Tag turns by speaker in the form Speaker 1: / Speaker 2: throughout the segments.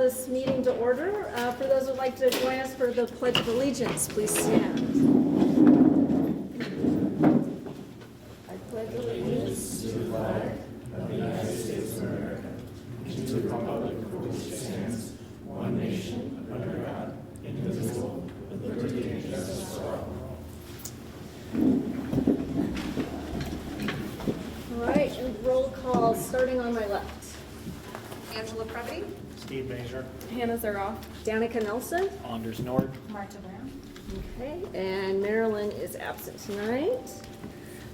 Speaker 1: this meeting to order. For those who would like to join us for the Pledge of Allegiance, please stand. I pledge allegiance to the flag of the United States of America and to the republic for which it stands, one nation, under God, indivisible, with liberty and justice for all. All right, and roll call starting on my left.
Speaker 2: Angela Previty,
Speaker 3: Steve Baser,
Speaker 2: Hannah Zeroff,
Speaker 1: Danica Nelson.
Speaker 3: Anders Nord.
Speaker 2: Marta Brown.
Speaker 1: Okay, and Marilyn is absent tonight.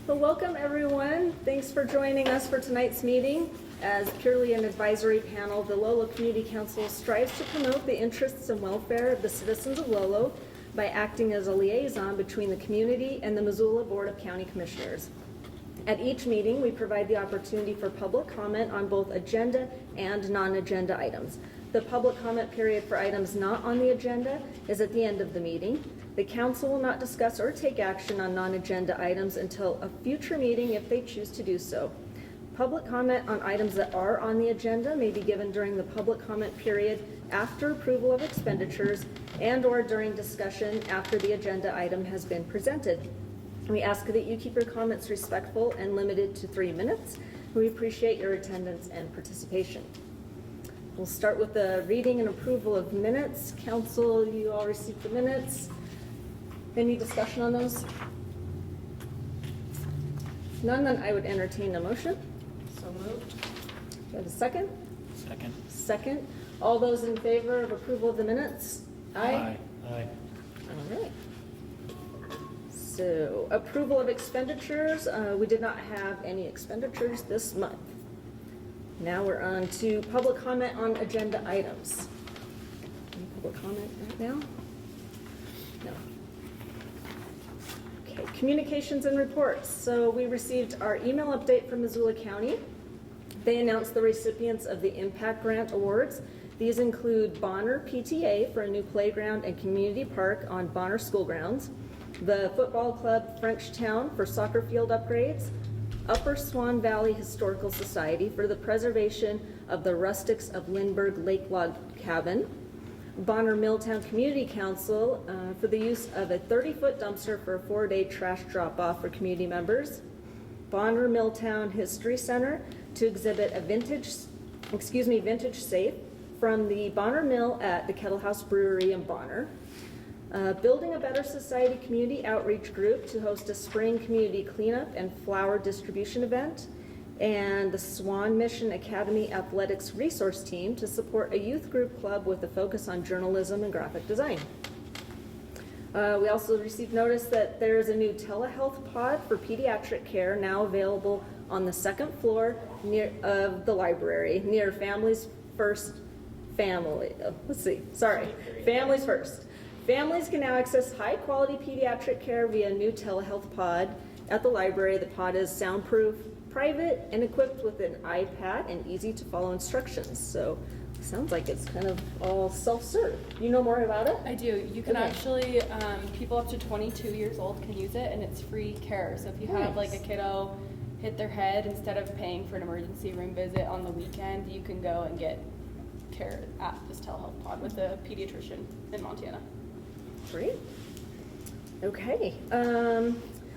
Speaker 1: Well, welcome everyone. Thanks for joining us for tonight's meeting. As purely an advisory panel, the Lolo Community Council strives to promote the interests and welfare of the citizens of Lolo by acting as a liaison between the community and the Missoula Board of County Commissioners. At each meeting, we provide the opportunity for public comment on both agenda and non-agenda items. The public comment period for items not on the agenda is at the end of the meeting. The council will not discuss or take action on non-agenda items until a future meeting if they choose to do so. Public comment on items that are on the agenda may be given during the public comment period after approval of expenditures and/or during discussion after the agenda item has been presented. We ask that you keep your comments respectful and limited to 3 minutes. We appreciate your attendance and participation. We'll start with the reading and approval of minutes. Council, you all received the minutes. Any discussion on those? None, then I would entertain a motion.
Speaker 2: So moved.
Speaker 1: Do I have a second?
Speaker 3: Second.
Speaker 1: Second. All those in favor of approval of the minutes? Aye.
Speaker 3: Aye.
Speaker 1: All right. So, approval of expenditures. We did not have any expenditures this month. Now we're on to public comment on agenda items. Any public comment right now? No. Okay, communications and reports. So we received our email update from Missoula County. They announced the recipients of the Impact Grant Awards. These include Bonner PTA for a new playground and community park on Bonner School grounds, the Football Club Frenchtown for soccer field upgrades, Upper Swan Valley Historical Society for the preservation of the rustics of Lindbergh Lake Log Cabin, Bonner Milltown Community Council for the use of a 30-foot dumpster for a 4-day trash drop-off for community members, Bonner Milltown History Center to exhibit a vintage safe from the Bonner Mill at the Kettle House Brewery in Bonner, Building a Better Society Community Outreach Group to host a spring community cleanup and flower distribution event, and the Swan Mission Academy Athletics Resource Team to support a youth group club with a focus on journalism and graphic design. We also received notice that there is a new telehealth pod for pediatric care now available on the second floor of the library near Families First. Families First. Families can now access high-quality pediatric care via new telehealth pod at the library. The pod is soundproof, private, and equipped with an iPad and easy-to-follow instructions. So it sounds like it's kind of all self-serve. You know more about it?
Speaker 4: I do. You can
Speaker 1: Okay.
Speaker 4: actually, people up to 22 years old can use it, and it's free care. So if you have like a kiddo hit their head, instead of paying for an emergency room visit on the weekend, you can go and get care at this telehealth pod with a pediatrician in Montana.
Speaker 1: Great. Okay.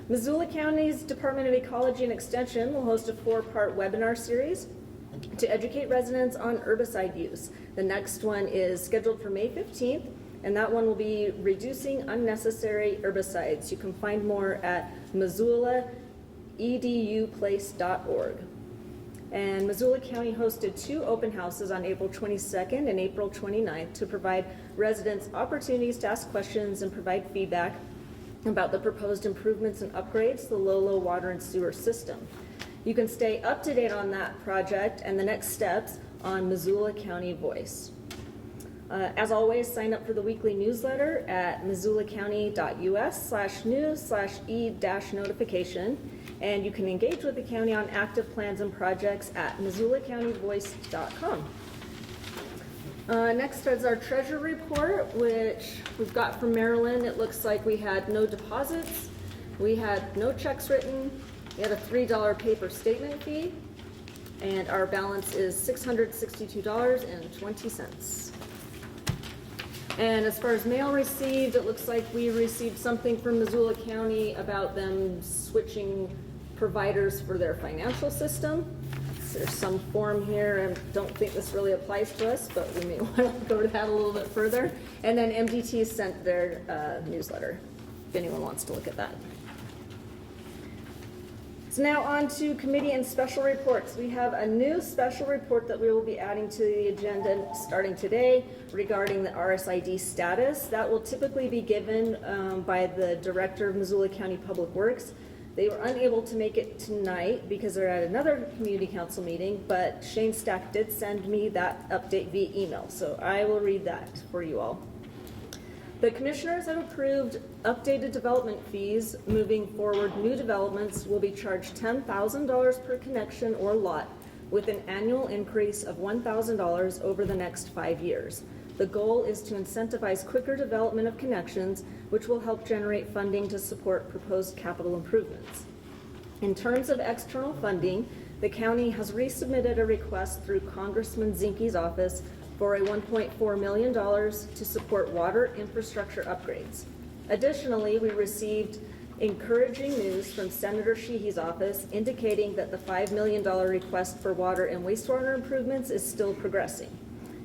Speaker 1: Missoula County's Department of Ecology and Extension will host a 4-part webinar series to educate residents on herbicide use. The next one is scheduled for May 15th, and that one will be reducing unnecessary herbicides. You can find more at missoulaeduplace.org. And Missoula County hosted 2 open houses on April 22nd and April 29th to provide residents opportunities to ask questions and provide feedback about the proposed improvements and upgrades to the Lolo water and sewer system. You can stay up to date on that project and the next steps on Missoula County Voice. As always, sign up for the weekly newsletter at missoulacounty.us/news/e-notification. And you can engage with the county on active plans and projects at missoulacountyvoice.com. Next is our treasure report, which we've got from Marilyn. It looks like we had no deposits, we had no checks written, we had a $3 paper statement fee, and our balance is $662.20. And as far as mail received, it looks like we received something from Missoula County about them switching providers for their financial system. There's some form here, I don't think this really applies to us, but we may want to go over that a little bit further. And then MDT sent their newsletter, if anyone wants to look at that. So now on to committee and special reports. We have a new special report that we will be adding to the agenda starting today regarding the RSID status. That will typically be given by the Director of Missoula County Public Works. They were unable to make it tonight because they're at another community council meeting, but Shane Stack did send me that update via email, so I will read that for you all. The commissioners have approved updated development fees. Moving forward, new developments will be charged $10,000 per connection or lot with an annual increase of $1,000 over the next 5 years. The goal is to incentivize quicker development of connections, which will help generate funding to support proposed capital improvements. In terms of external funding, the county has resubmitted a request through Congressman Zinke's office for a $1.4 million to support water infrastructure upgrades. Additionally, we received encouraging news from Senator Sheehy's office indicating that the $5 million request for water and wastewater improvements is still progressing.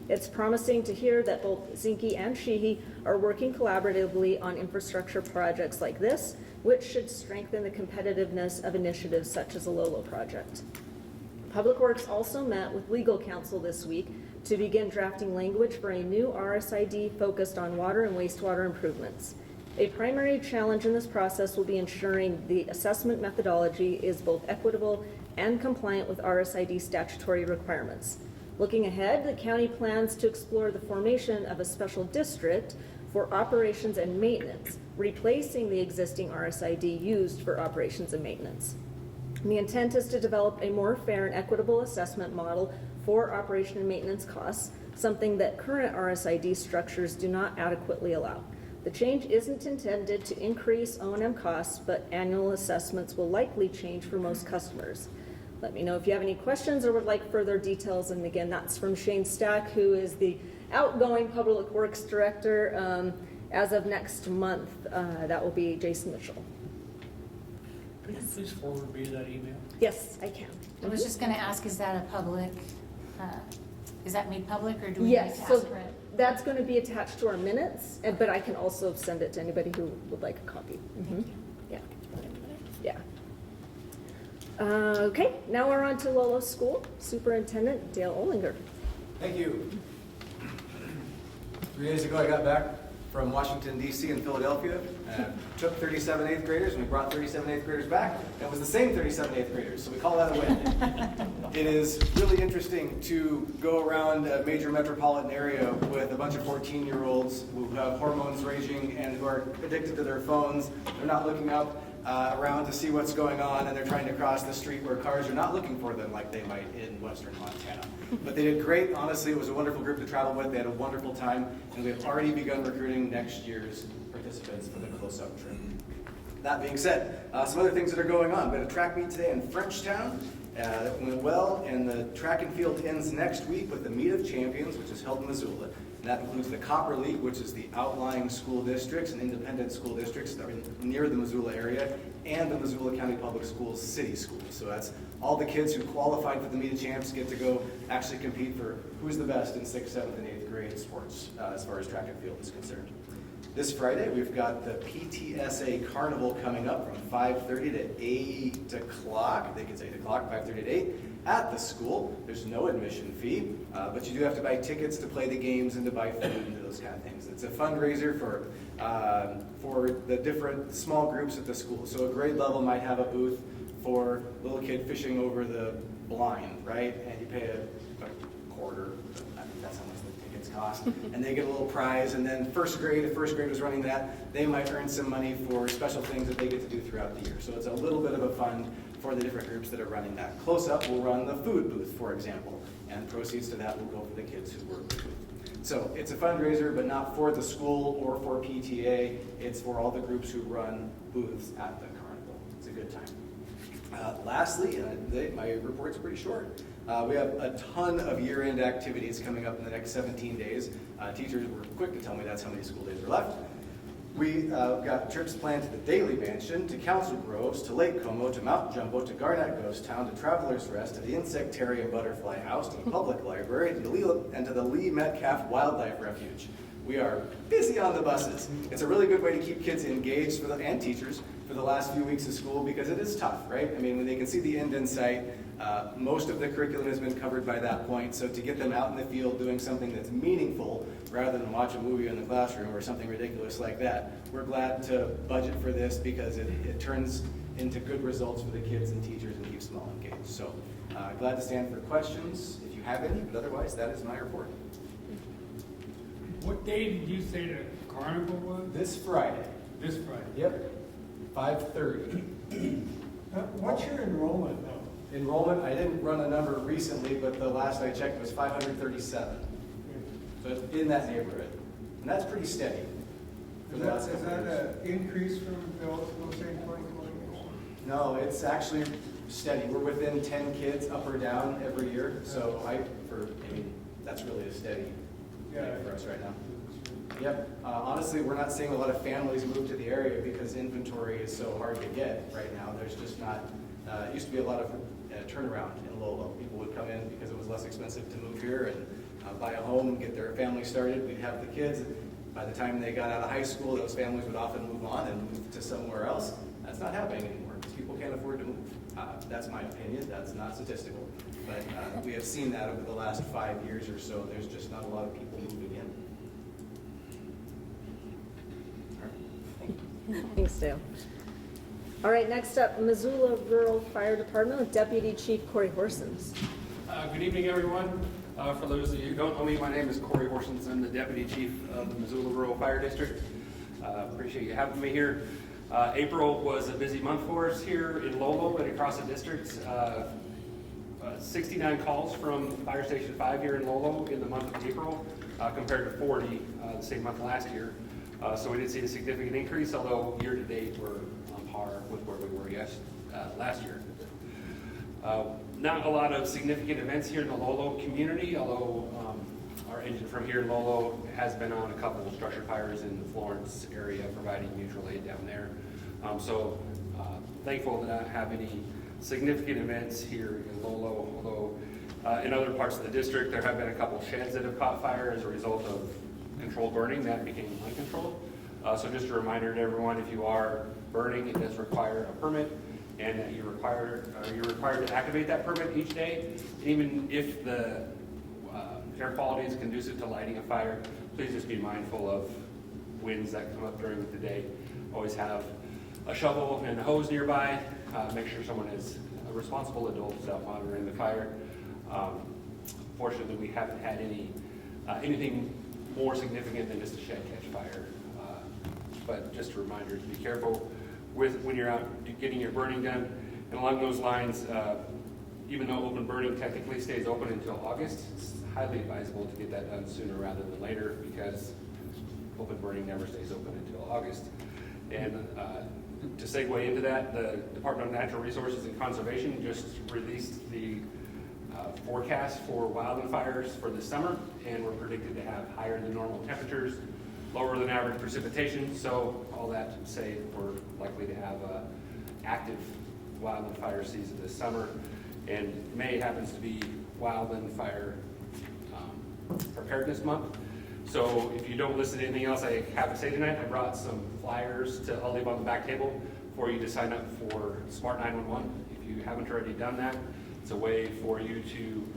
Speaker 1: It's promising to hear that both Zinke and Sheehy are working collaboratively on infrastructure projects like this, which should strengthen the competitiveness of initiatives such as the Lolo project. Public Works also met with legal counsel this week to begin drafting language for a new RSID focused on water and wastewater improvements. A primary challenge in this process will be ensuring the assessment methodology is both equitable and compliant with RSID statutory requirements. Looking ahead, the county plans to explore the formation of a special district for operations and maintenance, replacing the existing RSID used for operations and maintenance. The intent is to develop a more fair and equitable assessment model for operation and maintenance costs, something that current RSID structures do not adequately allow. The change isn't intended to increase O&M costs, but annual assessments will likely change for most customers. Let me know if you have any questions or would like further details. And again, that's from Shane Stack, who is the outgoing Public Works Director. As of next month, that will be Jason Mitchell.
Speaker 3: Could you please forward me that email?
Speaker 1: Yes, I can.
Speaker 5: I was just gonna ask, is that a public, is that made public or do we need to
Speaker 1: Yes,
Speaker 5: ask
Speaker 1: so
Speaker 5: for it?
Speaker 1: that's going to be attached to our minutes, but I can also send it to anybody who would like a copy. Yeah. Yeah. Okay, now we're on to Lolo School. Superintendent Dale Olinger.
Speaker 6: Thank you. 3 days ago, I got back from Washington, D.C. and Philadelphia. Took 37 8th graders, and we brought 37 8th graders back. It was the same 37 8th graders, so we call that a win. It is really interesting to go around a major metropolitan area with a bunch of 14-year-olds who have hormones raging and who are addicted to their phones. They're not looking up around to see what's going on, and they're trying to cross the street where cars are not looking for them like they might in western Montana. But they did great. Honestly, it was a wonderful group to travel with. They had a wonderful time, and we have already begun recruiting next year's participants for the close-up trip. That being said, some other things that are going on. We had a track meet today in Frenchtown. That went well, and the track and field ends next week with the Meet of Champions, which is held in Missoula. And that includes the Copper League, which is the outlying school districts and independent school districts that are near the Missoula area, and the Missoula County Public Schools city schools. So that's all the kids who qualified for the Meet of Champs get to go actually compete for who's the best in 6th, 7th, and 8th grade sports as far as track and field is concerned. This Friday, we've got the PTSA Carnival coming up from 5:30 to 8 o'clock. I think it's 8 o'clock, 5:30 to 8, at the school. There's no admission fee, but you do have to buy tickets to play the games and to buy food and those kind of things. It's a fundraiser for the different small groups at the school. So a grade level might have a booth for a little kid fishing over the blind, right? And you pay a quarter. I think that's how much the tickets cost. And they get a little prize. And then first grade, if first grade was running that, they might earn some money for special things that they get to do throughout the year. So it's a little bit of a fund for the different groups that are running that. Close Up will run the food booth, for example. And proceeds to that will go for the kids who work the booth. So it's a fundraiser, but not for the school or for PTA. It's for all the groups who run booths at the carnival. It's a good time. Lastly, my report's pretty short. We have a ton of year-end activities coming up in the next 17 days. Teachers were quick to tell me that's how many school days are left. We got trips planned to the Daily Mansion, to Council Groves, to Lake Como, to Mount Jumbo, to Garnett Ghost Town, to Travelers Rest, to the Insectarium Butterfly House, to the Public Library, and to the Lee Metcalf Wildlife Refuge. We are busy on the buses. It's a really good way to keep kids engaged and teachers for the last few weeks of school because it is tough, right? I mean, when they can see the end in sight, most of the curriculum has been covered by that point, so to get them out in the field doing something that's meaningful rather than watch a movie in the classroom or something ridiculous like that, we're glad to budget for this because it turns into good results for the kids and teachers and keeps them all engaged. So glad to stand for questions if you have any, but otherwise that is my report.
Speaker 7: What day did you say the carnival was?
Speaker 6: This Friday.
Speaker 7: This Friday.
Speaker 6: Yep, 5:30.
Speaker 8: What's your enrollment now?
Speaker 6: Enrollment, I didn't run a number recently, but the last I checked was 537. So it's in that neighborhood. And that's pretty steady. For the last
Speaker 8: Is
Speaker 6: couple
Speaker 8: that
Speaker 6: years.
Speaker 8: an increase from those same 2020?
Speaker 6: No, it's actually steady. We're within 10 kids up or down every year. So that's really a steady thing for us right now. Yep. Honestly, we're not seeing a lot of families move to the area because inventory is so hard to get right now. There's just not, it used to be a lot of turnaround in Lolo. People would come in because it was less expensive to move here and buy a home, get their family started. We'd have the kids. By the time they got out of high school, those families would often move on and move to somewhere else. That's not happening anymore because people can't afford to move. That's my opinion. That's not statistical. But we have seen that over the last 5 years or so. There's just not a lot of people moving in.
Speaker 1: Thanks, Dale. All right, next up, Missoula Rural Fire Department with Deputy Chief Corey Horsens.
Speaker 9: Good evening, everyone. For those of you who don't know me, my name is Corey Horsens. I'm the Deputy Chief of the Missoula Rural Fire District. Appreciate you having me here. April was a busy month for us here in Lolo and across the district. 69 calls from Fire Station 5 here in Lolo in the month of April compared to 40 the same month last year. So we did see a significant increase, although year-to-date we're on par with where we were last year. Not a lot of significant events here in the Lolo community, although our engine from here in Lolo has been on a couple of structure fires in the Florence area, providing mutual aid down there. Thankful to not have any significant events here in Lolo, although in other parts of the district there have been a couple sheds that have caught fire as a result of controlled burning that became uncontrolled. So just a reminder to everyone, if you are burning, it does require a permit, and that you're required to activate that permit each day. Even if the air quality is conducive to lighting a fire, please just be mindful of winds that come up during the day. Always have a shovel and a hose nearby. Make sure someone is a responsible adult without monitoring the fire. Fortunately, we haven't had anything more significant than just a shed catch fire. But just a reminder to be careful when you're out getting your burning done. And along those lines, even though open burning technically stays open until August, it's highly advisable to get that done sooner rather than later because open burning never stays open until August. And to segue into that, the Department of Natural Resources and Conservation just released the forecast for wildfires for the summer, and we're predicted to have higher than normal temperatures, lower than average precipitation. So all that to say we're likely to have a active wildfire season this summer, and May happens to be wildfire preparedness month. So if you don't listen to anything else I have to say tonight, I brought some flyers to all leave on the back table for you to sign up for Smart 911. If you haven't already done that, it's a way for you to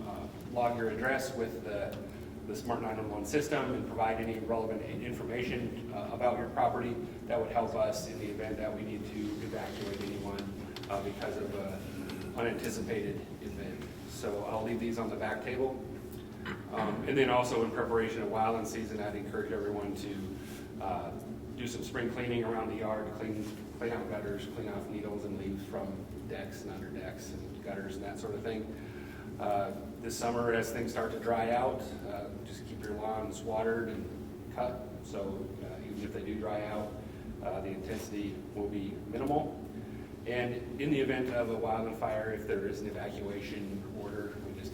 Speaker 9: log your address with the Smart 911 system and provide any relevant information about your property that would help us in the event that we need to evacuate anyone because of an unanticipated event. So I'll leave these on the back table. And then also in preparation of wildland season, I'd encourage everyone to do some spring cleaning around the yard, clean out gutters, clean off needles and leaves from decks and under decks and gutters and that sort of thing. This summer, as things start to dry out, just keep your lawns watered and cut. So even if they do dry out, the intensity will be minimal. And in the event of a wildland fire, if there is an evacuation order, we just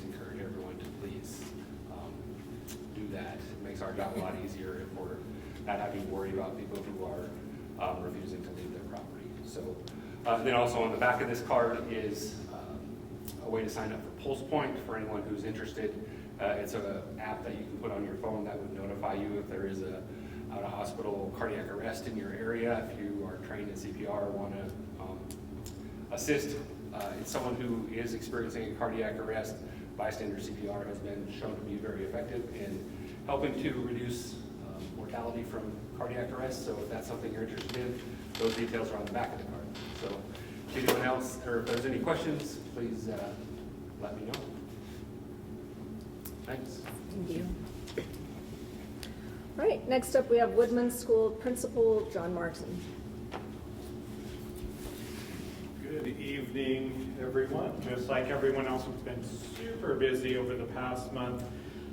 Speaker 9: our job a lot easier if we're not having to worry about people who are refusing to leave their property. So, and then also on the back of this card is a way to sign up for Pulse Point for anyone who's interested. It's an app that you can put on your phone that would notify you if there is a out-of-hospital cardiac arrest in your area. If you are trained in CPR or want to assist in someone who is experiencing a cardiac arrest, bystander CPR has been shown to be very effective in helping to reduce mortality from cardiac arrest. So if that's something you're interested in, those details are on the back of the card. So if anyone else, or if there's any questions, please let me know. Thanks.
Speaker 1: Thank you. All right, next up we have Woodman School Principal John Markson.
Speaker 10: Good evening, everyone. Just like everyone else, we've been super busy over the past month.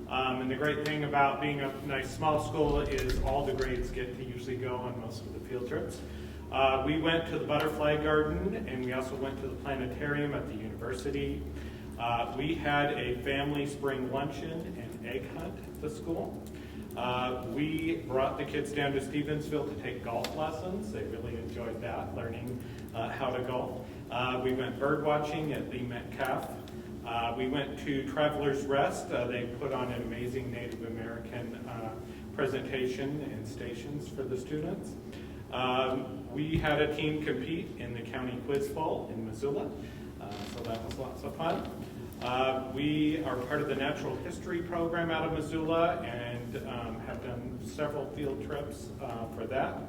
Speaker 10: And the great thing about being a nice small school is all the grades get to usually go on most of the field trips. We went to the Butterfly Garden, and we also went to the planetarium at the university. We had a family spring luncheon and egg hunt at the school. We brought the kids down to Stevensville to take golf lessons. They really enjoyed that, learning how to golf. We went bird watching at Lee Metcalf. We went to Traveler's Rest. They put on an amazing Native American presentation and stations for the students. We had a team compete in the County Quiz Bowl in Missoula, so that was lots of fun. We are part of the Natural History program out of Missoula and have done several field trips for that.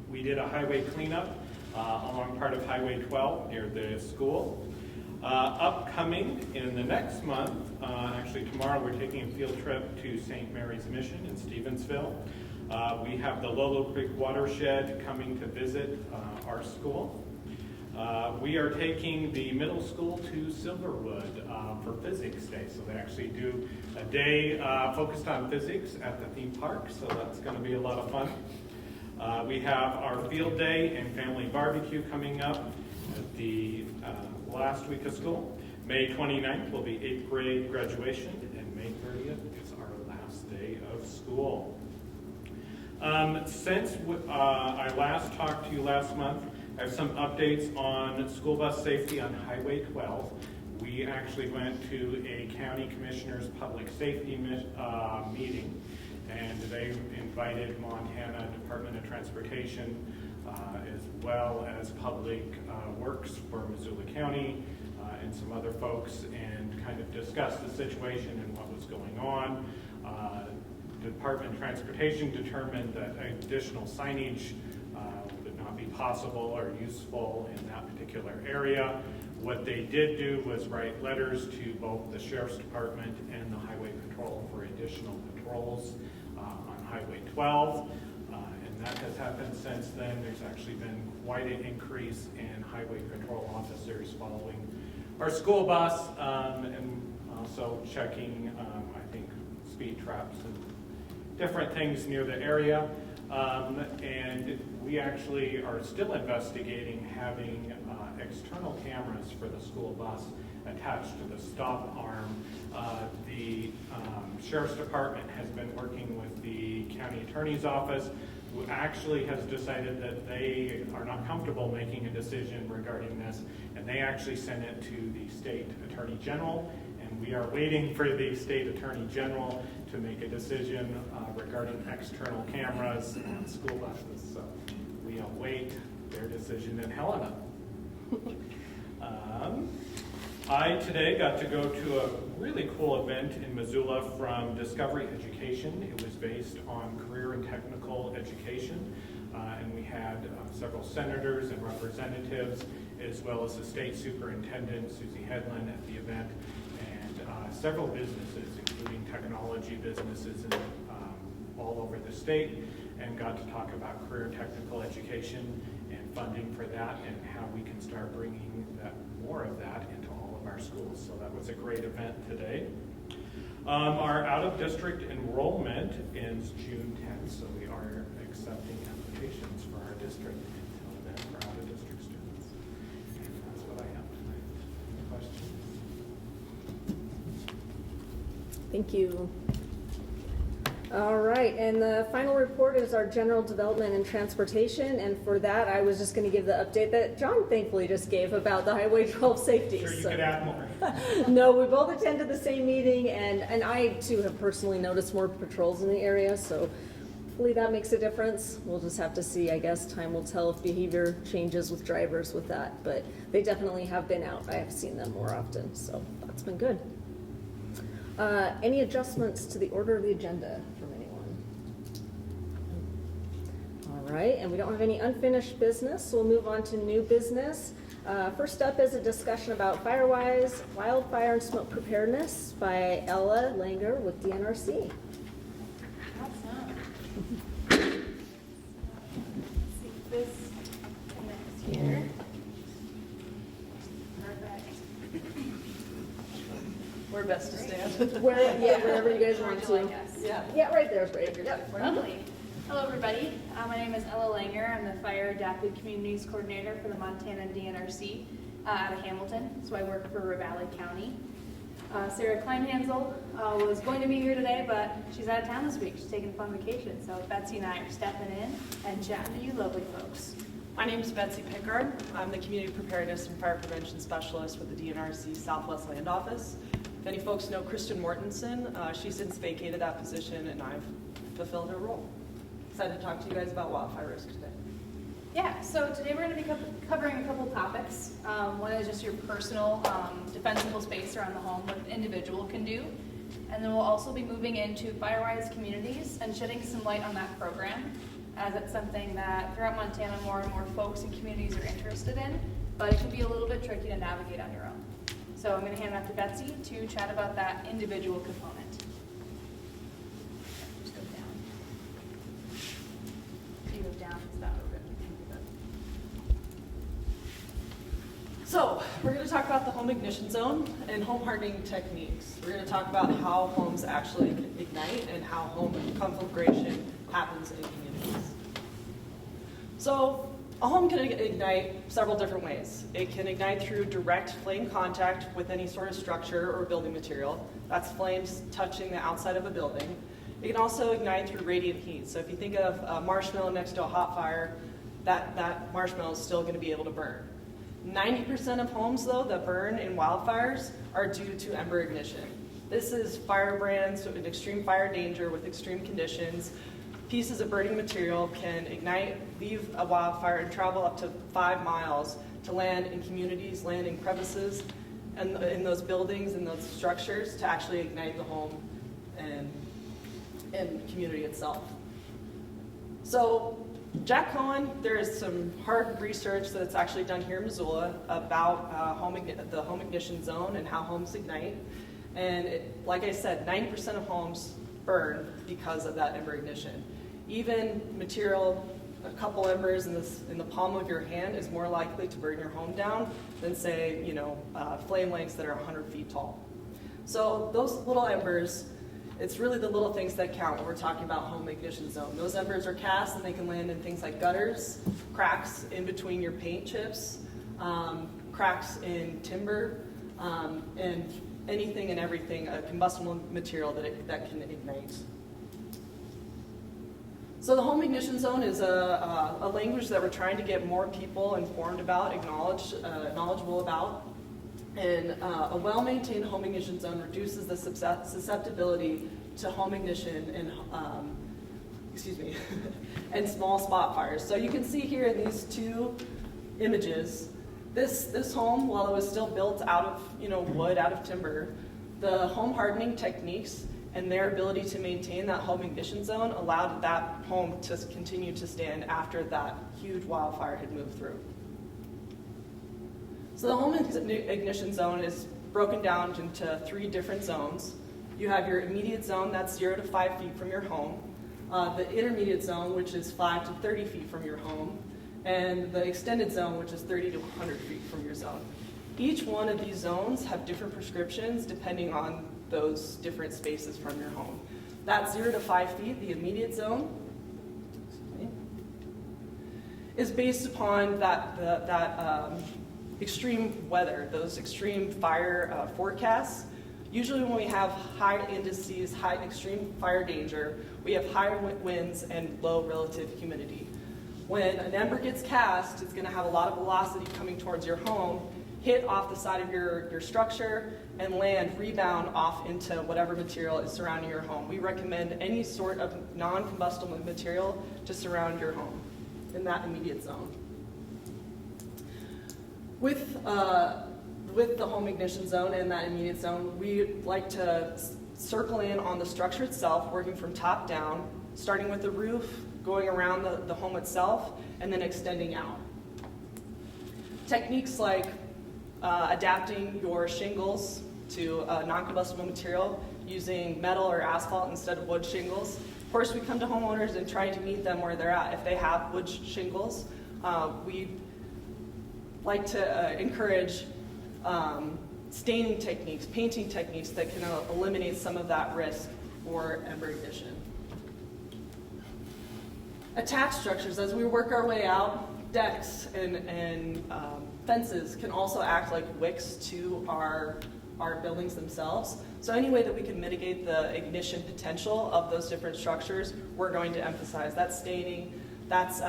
Speaker 10: We did a highway cleanup along part of Highway 12 near the school. Upcoming in the next month, actually tomorrow, we're taking a field trip to St. Mary's Mission in Stevensville. We have the Lolo Creek Watershed coming to visit our school. We are taking the middle school to Silverwood for Physics Day. So they actually do a day focused on physics at the theme park, so that's going to be a lot of fun. We have our field day and family barbecue coming up at the last week of school. May 29th will be 8th grade graduation, and May 30th is our last day of school. Since I last talked to you last month, I have some updates on school bus safety on Highway 12. We actually went to a county commissioner's public safety meeting, and they invited Montana Department of Transportation as well as Public Works for Missoula County and some other folks, and kind of discussed the situation and what was going on. Department of Transportation determined that additional signage would not be possible or useful in that particular area. What they did do was write letters to both the Sheriff's Department and the Highway Patrol for additional patrols on Highway 12. And that has happened since then. There's actually been quite an increase in highway patrol officers following our school bus and also checking, I think, speed traps and different things near the area. And we actually are still investigating having external cameras for the school bus attached to the stop arm. The Sheriff's Department has been working with the County Attorney's Office, who actually has decided that they are not comfortable making a decision regarding this, and they actually sent it to the State Attorney General, and we are waiting for the State Attorney General to make a decision regarding external cameras on school buses. So we await their decision in Helena. I today got to go to a really cool event in Missoula from Discovery Education. It was based on career and technical education, and we had several senators and representatives, as well as the state superintendent, Susie Hedlund, at the event, and several businesses, including technology businesses all over the state, and got to talk about career and technical education and funding for that, and how we can start bringing more of that into all of our schools. So that was a great event today. Our out-of-district enrollment ends June 10th, so we are accepting applications for our district until then for out-of-district students. And that's what I have tonight. Any questions?
Speaker 1: Thank you. All right, and the final report is our general development and transportation, and for that, I was just gonna give the update that John thankfully just gave about the Highway 12 safety.
Speaker 10: Sure, you
Speaker 1: So-
Speaker 10: could add more.
Speaker 1: No, we both attended the same meeting, and I too have personally noticed more patrols in the area, so hopefully that makes a difference. We'll just have to see, I guess. Time will tell if behavior changes with drivers with that, but they definitely have been out. I have seen them more often, so that's been good. Any adjustments to the order of the agenda from anyone? All right, and we don't have any unfinished business, so we'll move on to new business. First up is a discussion about Firewise Wildfire and Smoke Preparedness by Ella Langer with DNRC.
Speaker 4: Awesome. See this connects here. Perfect.
Speaker 11: We're best to stand.
Speaker 1: Wherever you guys
Speaker 4: Where
Speaker 1: want
Speaker 4: would
Speaker 1: to.
Speaker 4: you like us?
Speaker 1: Yeah, right there is great. Yep.
Speaker 4: Lovely. Hello, everybody. My name is Ella Langer. I'm the Fire Adapted Communities Coordinator for the Montana DNRC out of Hamilton. So I work for Ravalli County. Sarah Kleinhansel was going to be here today, but she's out of town this week. She's taking a fun vacation. So Betsy and I are stepping in and chatting to you lovely folks.
Speaker 11: My name is Betsy Pickard. I'm the Community Preparedness and Fire Prevention Specialist with the DNRC Southwest Land Office. If any folks know Kristen Mortensen, she's since vacated that position and I've fulfilled her role. Excited to talk to you guys about wildfire risk today.
Speaker 4: Yeah, so today we're going to be covering a couple topics. One is just your personal defensible space around the home, what an individual can do. And then we'll also be moving into Firewise communities and shedding some light on that program, as it's something that throughout Montana more and more folks and communities are interested in, but it can be a little bit tricky to navigate on your own. So I'm going to hand it off to Betsy to chat about that individual component. Just go down. You go down, it's that open.
Speaker 11: So, we're going to talk about the home ignition zone and home hardening techniques. We're going to talk about how homes actually ignite and how home conflagration happens in communities. So, a home can ignite several different ways. It can ignite through direct flame contact with any sort of structure or building material. That's flames touching the outside of a building. It can also ignite through radiant heat. So if you think of a marshmallow next to a hot fire, that marshmallow is still going to be able to burn. 90% of homes, though, that burn in wildfires are due to ember ignition. This is firebrands with extreme fire danger with extreme conditions. Pieces of burning material can ignite, leave a wildfire, and travel up to 5 miles to land in communities, land in crevices, and in those buildings and those structures to actually ignite the home and community itself. So, Jack Cohen, there is some hard research that's actually done here in Missoula about the home ignition zone and how homes ignite. And like I said, 90% of homes burn because of that ember ignition. Even material, a couple embers in the palm of your hand is more likely to burn your home down than, say, flame lengths that are 100 feet tall. So those little embers, it's really the little things that count when we're talking about home ignition zone. Those embers are cast and they can land in things like gutters, cracks in between your paint chips, cracks in timber, and anything and everything, a combustible material that can ignite. So the home ignition zone is a language that we're trying to get more people informed about, knowledgeable about. And a well-maintained home ignition zone reduces the susceptibility to home ignition and, and small spot fires. So you can see here in these two images, this home, while it was still built out of wood, out of timber, the home hardening techniques and their ability to maintain that home ignition zone allowed that home to continue to stand after that huge wildfire had moved through. So the home ignition zone is broken down into 3 different zones. You have your immediate zone, that's 0 to 5 feet from your home. The intermediate zone, which is 5 to 30 feet from your home. And the extended zone, which is 30 to 100 feet from your zone. Each one of these zones have different prescriptions depending on those different spaces from your home. That 0 to 5 feet, the immediate zone, is based upon that extreme weather, those extreme fire forecasts. Usually when we have high indices, high extreme fire danger, we have higher winds and low relative humidity. When an ember gets cast, it's going to have a lot of velocity coming towards your home, hit off the side of your structure, and land, rebound off into whatever material is surrounding your home. We recommend any sort of non-combustible material to surround your home in that immediate zone. With the home ignition zone and that immediate zone, we like to circle in on the structure itself, working from top down, starting with the roof, going around the home itself, and then extending out. Techniques like adapting your shingles to non-combustible material, using metal or asphalt instead of wood shingles. Of course, we come to homeowners and try to meet them where they're at. If they have wood shingles, we like to encourage staining techniques, painting techniques that can eliminate some of that risk for ember ignition. Attached structures, as we work our way out, decks and fences can also act like wicks to our buildings themselves. So any way that we can mitigate the ignition potential of those different structures, we're going to emphasize. That's staining, that's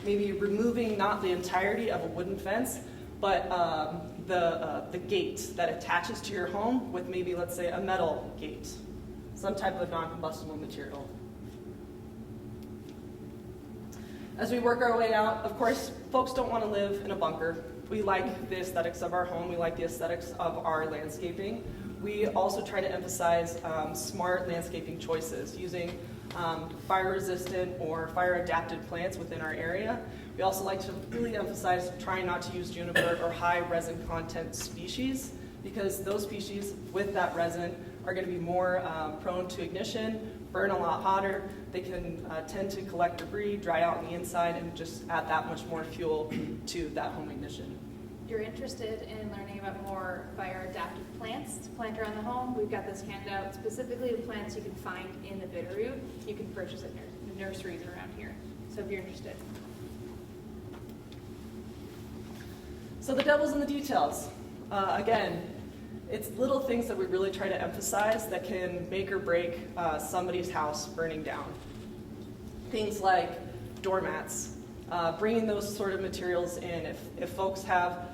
Speaker 11: maybe removing not the entirety of a wooden fence, but the gate that attaches to your home with maybe, let's say, a metal gate, some type of non-combustible material. As we work our way out, of course, folks don't want to live in a bunker. We like the aesthetics of our home. We like the aesthetics of our landscaping. We also try to emphasize smart landscaping choices using fire-resistant or fire-adapted plants within our area. We also like to really emphasize trying not to use juniper or high resin content species, because those species with that resin are going to be more prone to ignition, burn a lot hotter. They can tend to collect debris, dry out on the inside, and just add that much more fuel to that home ignition.
Speaker 2: If you're interested in learning about more fire-adapted plants to plant around the home, we've got this handout specifically the plants you can find in the Bitterroot. You can purchase at nurseries around here. So if you're interested.
Speaker 11: So the devil's in the details. Again, it's little things that we really try to emphasize that can make or break somebody's house burning down. Things like doormats, bringing those sort of materials in. If folks have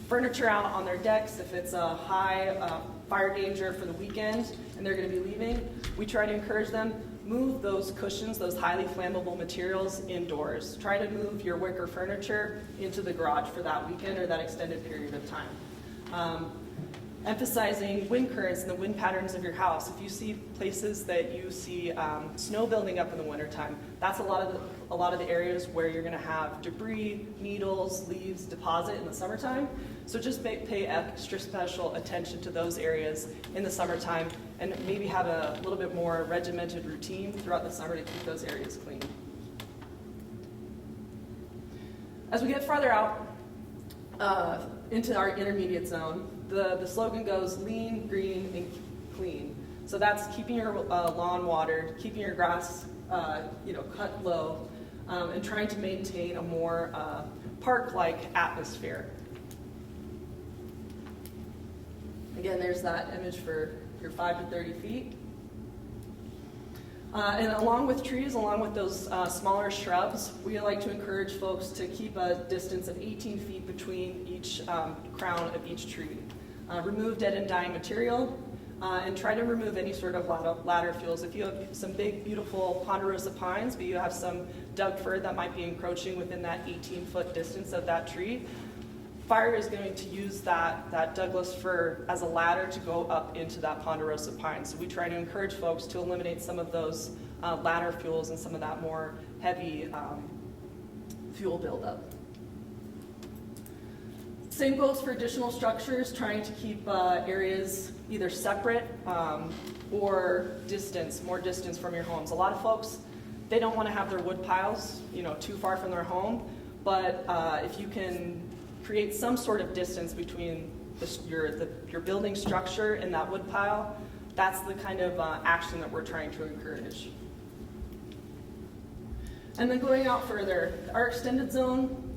Speaker 11: furniture out on their decks, if it's a high fire danger for the weekend and they're going to be leaving, we try to encourage them, move those cushions, those highly flammable materials indoors. Try to move your wicker furniture into the garage for that weekend or that extended period of time. Emphasizing wind currents and the wind patterns of your house. If you see places that you see snow building up in the wintertime, that's a lot of the areas where you're going to have debris, needles, leaves deposit in the summertime. So just pay extra special attention to those areas in the summertime, and maybe have a little bit more regimented routine throughout the summer to keep those areas clean. As we get farther out into our intermediate zone, the slogan goes lean, green, and clean. So that's keeping your lawn watered, keeping your grass cut low, and trying to maintain a more park-like atmosphere. Again, there's that image for your 5 to 30 feet. And along with trees, along with those smaller shrubs, we like to encourage folks to keep a distance of 18 feet between each crown of each tree. Remove dead and dying material, and try to remove any sort of ladder fuels. If you have some big, beautiful ponderosa pines, but you have some Doug fir that might be encroaching within that 18-foot distance of that tree, fire is going to use that Douglas fir as a ladder to go up into that ponderosa pine. So we try to encourage folks to eliminate some of those ladder fuels and some of that more heavy fuel buildup. Same goes for additional structures, trying to keep areas either separate or more distance from your homes. A lot of folks, they don't want to have their wood piles, too far from their home, but if you can create some sort of distance between your building structure and that wood pile, that's the kind of action that we're trying to encourage. And then going out further, our extended zone,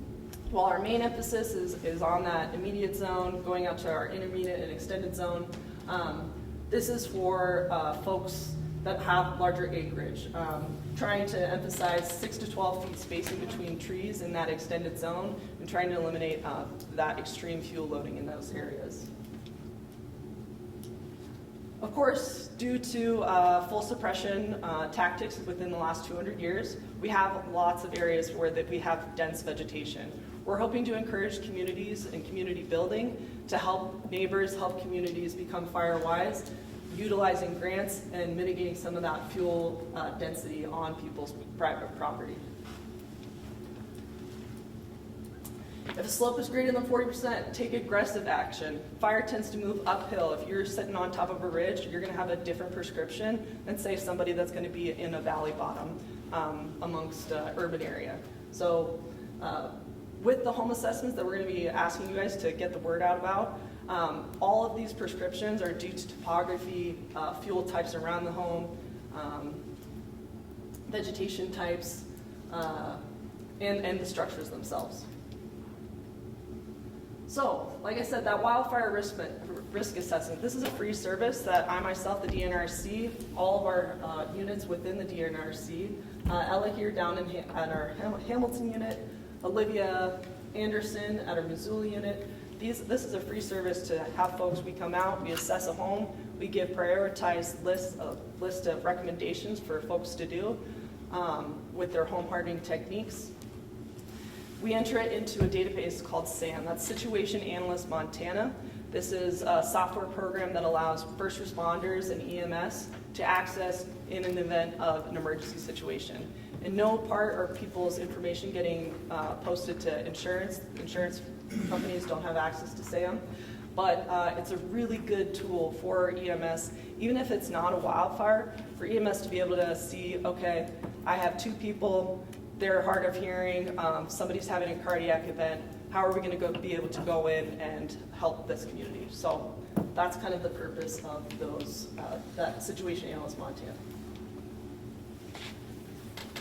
Speaker 11: while our main emphasis is on that immediate zone, going out to our intermediate and extended zone, This is for folks that have larger acreage, trying to emphasize 6 to 12 feet spacing between trees in that extended zone and trying to eliminate that extreme fuel loading in those areas. Of course, due to full suppression tactics within the last 200 years, we have lots of areas where we have dense vegetation. We're hoping to encourage communities and community building to help neighbors, help communities become fire wise, utilizing grants and mitigating some of that fuel density on people's private property. If a slope is greater than 40%, take aggressive action. Fire tends to move uphill. If you're sitting on top of a ridge, you're going to have a different prescription than, say, somebody that's going to be in a valley bottom amongst urban area. So with the home assessments that we're going to be asking you guys to get the word out about, all of these prescriptions are due to topography, fuel types around the home, vegetation types, and the structures themselves. So, like I said, that wildfire risk assessment, this is a free service that I myself, the DNRC, all of our units within the DNRC, Ella here down at our Hamilton unit, Olivia Anderson at our Missoula unit. This is a free service to have folks, we come out, we assess a home, we give prioritized list of recommendations for folks to do with their home hardening techniques. We enter it into a database called SAM, that's Situation Analyst Montana. This is a software program that allows first responders and EMS to access in an event of an emergency situation. In no part are people's information getting posted to insurance. Insurance companies don't have access to SAM, but it's a really good tool for EMS, even if it's not a wildfire, for EMS to be able to see, okay, I have 2 people, they're hard of hearing, somebody's having a cardiac event, how are we going to be able to go in and help this community? So that's kind of the purpose of those, that Situation Analyst Montana.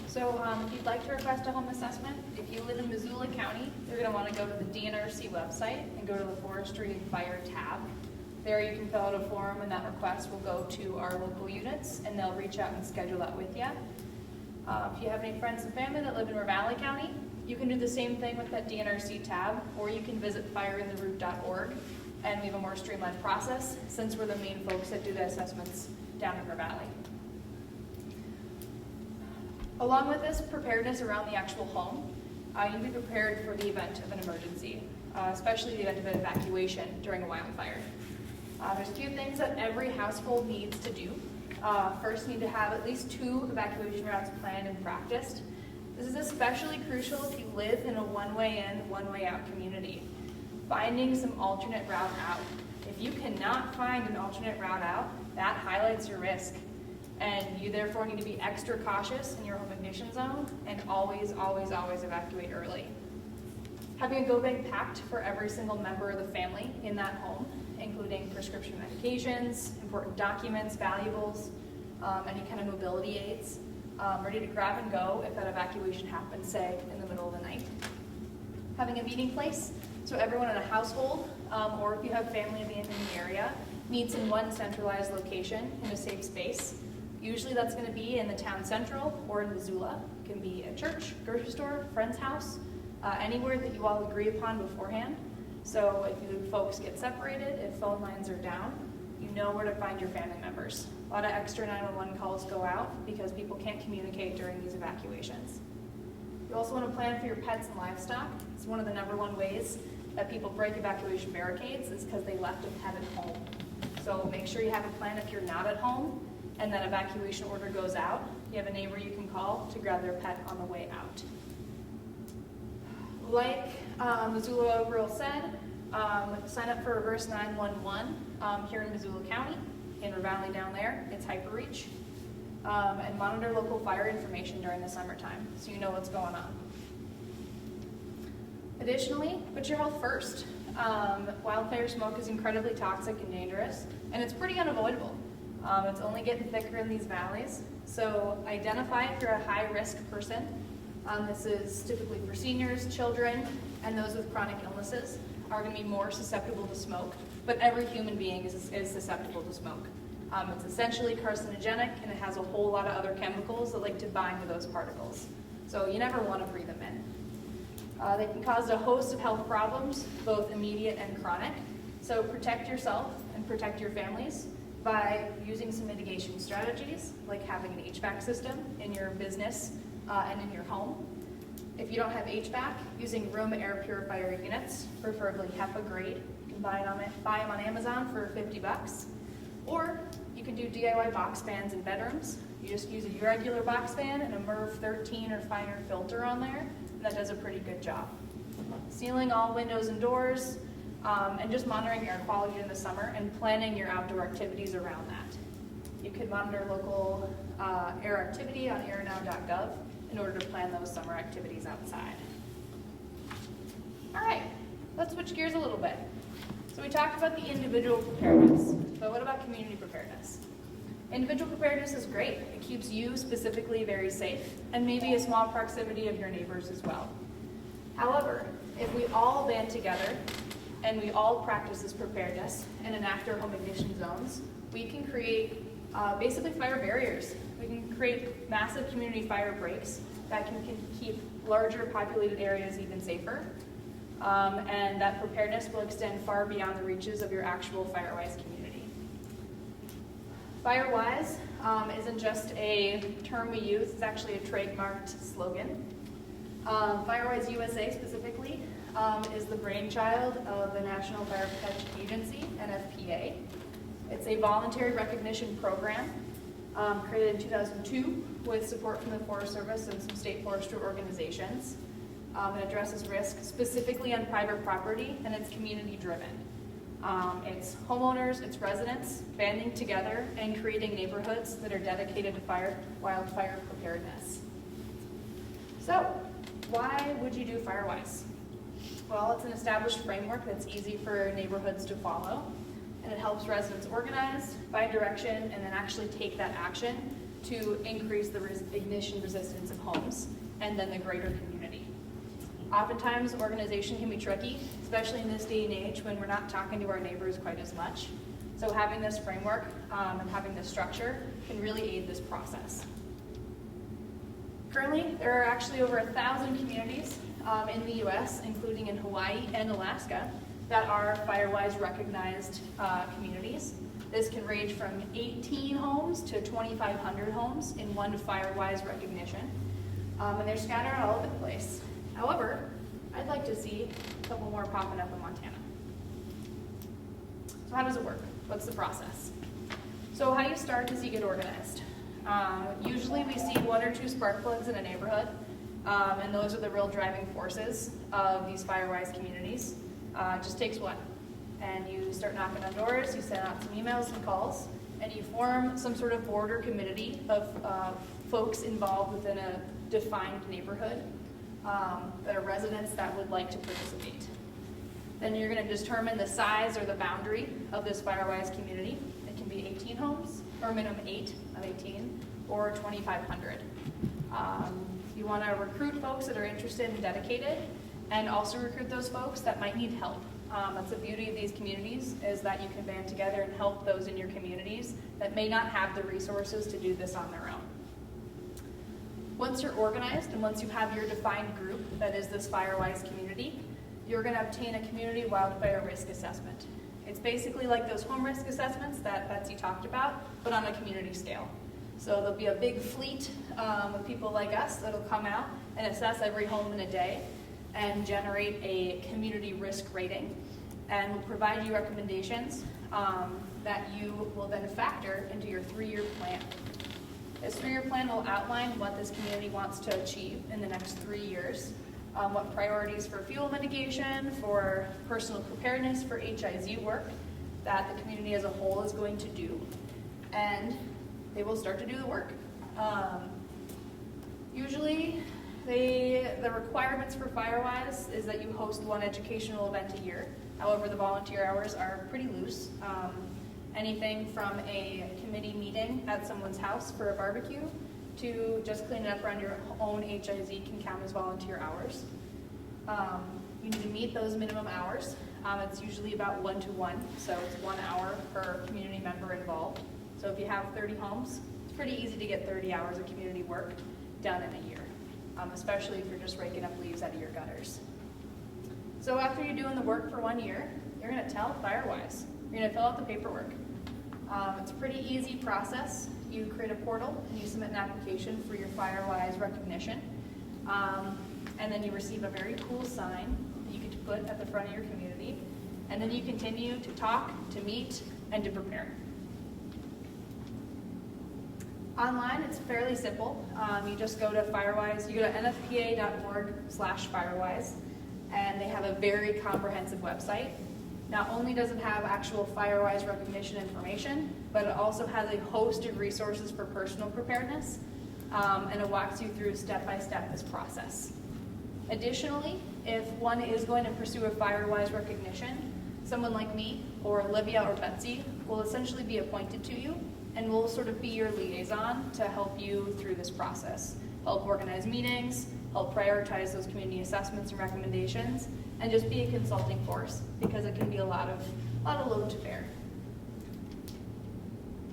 Speaker 2: So if you'd like to request a home assessment, if you live in Missoula County, you're going to want to go to the DNRC website and go to the Forestry and Fire tab. There you can fill out a form, and that request will go to our local units, and they'll reach out and schedule that with you. If you have any friends and family that live in Ravalli County, you can do the same thing with that DNRC tab, or you can visit fireintheroot.org, and we have a more streamlined process since we're the main folks that do the assessments down in Ravalli. Along with this preparedness around the actual home, you need to be prepared for the event of an emergency, especially the event of an evacuation during a wildfire. There's a few things that every household needs to do. First, you need to have at least 2 evacuation routes planned and practiced. This is especially crucial if you live in a one-way in, one-way out community. Finding some alternate route out. If you cannot find an alternate route out, that highlights your risk. And you therefore need to be extra cautious in your home ignition zone and always, always, always evacuate early. Having a go bag packed for every single member of the family in that home, including prescription medications, important documents, valuables, any kind of mobility aids, ready to grab and go if that evacuation happens, say, in the middle of the night. Having a meeting place, so everyone in a household, or if you have family in the area, meets in one centralized location in a safe space. Usually that's going to be in the town central or in Missoula. It can be a church, grocery store, friend's house, anywhere that you all agree upon beforehand. So if you folks get separated, if phone lines are down, you know where to find your family members. A lot of extra 911 calls go out because people can't communicate during these evacuations. You also want to plan for your pets and livestock. It's one of the #1 ways that people break evacuation barricades is because they left a pet at home. So make sure you have a plan if you're not at home and that evacuation order goes out. You have a neighbor you can call to grab their pet on the way out. Like Missoula Overall said, sign up for Reverse 911 here in Missoula County, in Ravalli down there. It's HyperReach. And monitor local fire information during the summertime so you know what's going on. Additionally, put your health first. Wildfire smoke is incredibly toxic and dangerous, and it's pretty unavoidable. It's only getting thicker in these valleys. So identify if you're a high-risk person. This is typically for seniors, children, and those with chronic illnesses are going to be more susceptible to smoke. but every human being is susceptible to smoke. It's essentially carcinogenic, and it has a whole lot of other chemicals that like to bind to those particles. So you never want to breathe them in. They can cause a host of health problems, both immediate and chronic. So protect yourself and protect your families by using some mitigation strategies, like having an HVAC system in your business and in your home. If you don't have HVAC, using room air purifier units, preferably HEPA grade. You can buy them on Amazon for $50. Or you can do DIY box fans in bedrooms. You just use a regular box fan and a MERV 13 or finer filter on there, and that does a pretty good job. Sealing all windows and doors, and just monitoring air quality in the summer and planning your outdoor activities around that. You can monitor local air activity on airnow.gov in order to plan those summer activities outside. All right, let's switch gears a little bit. So we talked about the individual preparedness, but what about community preparedness? Individual preparedness is great. It keeps you specifically very safe, and maybe a small proximity of your neighbors as well. However, if we all band together and we all practice this preparedness and enact our home ignition zones, we can create basically fire barriers. We can create massive community fire breaks that can keep larger populated areas even safer. And that preparedness will extend far beyond the reaches of your actual FireWise community. FireWise isn't just a term we use, it's actually a trademarked slogan. FireWise USA specifically is the brainchild of the National Fire Protection Agency, NFPA. It's a voluntary recognition program created in 2002 with support from the Forest Service and some state forestry organizations. It addresses risk specifically on private property, and it's community driven. It's homeowners, it's residents banding together and creating neighborhoods that are dedicated to wildfire preparedness. So, why would you do FireWise? Well, it's an established framework that's easy for neighborhoods to follow, and it helps residents organize, find direction, and then actually take that action to increase the ignition resistance of homes and then the greater community. Oftentimes, organization can be tricky, especially in this day and age when we're not talking to our neighbors quite as much. So having this framework and having this structure can really aid this process. Currently, there are actually over 1,000 communities in the US, including in Hawaii and Alaska, that are FireWise recognized communities. This can range from 18 homes to 2,500 homes in one FireWise recognition. And they're scattered all over the place. However, I'd like to see a couple more popping up in Montana. So how does it work? What's the process? So how you start is you get organized. Usually we see 1 or 2 spark plugs in a neighborhood, and those are the real driving forces of these FireWise communities. It just takes one. And you start knocking on doors, you send out some emails and calls, and you form some sort of board or committee of folks involved within a defined neighborhood that are residents that would like to participate. Then you're going to determine the size or the boundary of this FireWise community. It can be 18 homes, or minimum 8 of 18, or 2,500. You want to recruit folks that are interested and dedicated, and also recruit those folks that might need help. That's the beauty of these communities, is that you can band together and help those in your communities that may not have the resources to do this on their own. Once you're organized and once you have your defined group that is this FireWise community, you're going to obtain a community wildfire risk assessment. It's basically like those home risk assessments that Betsy talked about, but on a community scale. So there'll be a big fleet of people like us that'll come out and assess every home in a day and generate a community risk rating, and will provide you recommendations that you will then factor into your 3-year plan. This 3-year plan will outline what this community wants to achieve in the next 3 years, what priorities for fuel mitigation, for personal preparedness, for HIZ work that the community as a whole is going to do, and they will start to do the work. Usually, the requirements for FireWise is that you host 1 educational event a year. However, the volunteer hours are pretty loose. Anything from a committee meeting at someone's house for a barbecue to just cleaning up around your own HIZ can count as volunteer hours. You need to meet those minimum hours. It's usually about 1-to-1, so it's 1 hour per community member involved. So if you have 30 homes, it's pretty easy to get 30 hours of community work done in a year, especially if you're just raking up leaves out of your gutters. So after you're doing the work for 1 year, you're going to tell Firewise. You're going to fill out the paperwork. It's a pretty easy process. You create a portal and you submit an application for your Firewise recognition. And then you receive a very cool sign that you get to put at the front of your community. And then you continue to talk, to meet, and to prepare. Online, it's fairly simple. You just go to Firewise, you go to nfpa.org/Firewise, and they have a very comprehensive website. Not only does it have actual Firewise recognition information, but it also has a host of resources for personal preparedness, and it walks you through step-by-step this process. Additionally, if one is going to pursue a Firewise recognition, someone like me, or Olivia or Betsy, will essentially be appointed to you, and we'll sort of be your liaison to help you through this process. Help organize meetings, help prioritize those community assessments and recommendations, and just be a consulting force, because it can be a lot of load to bear.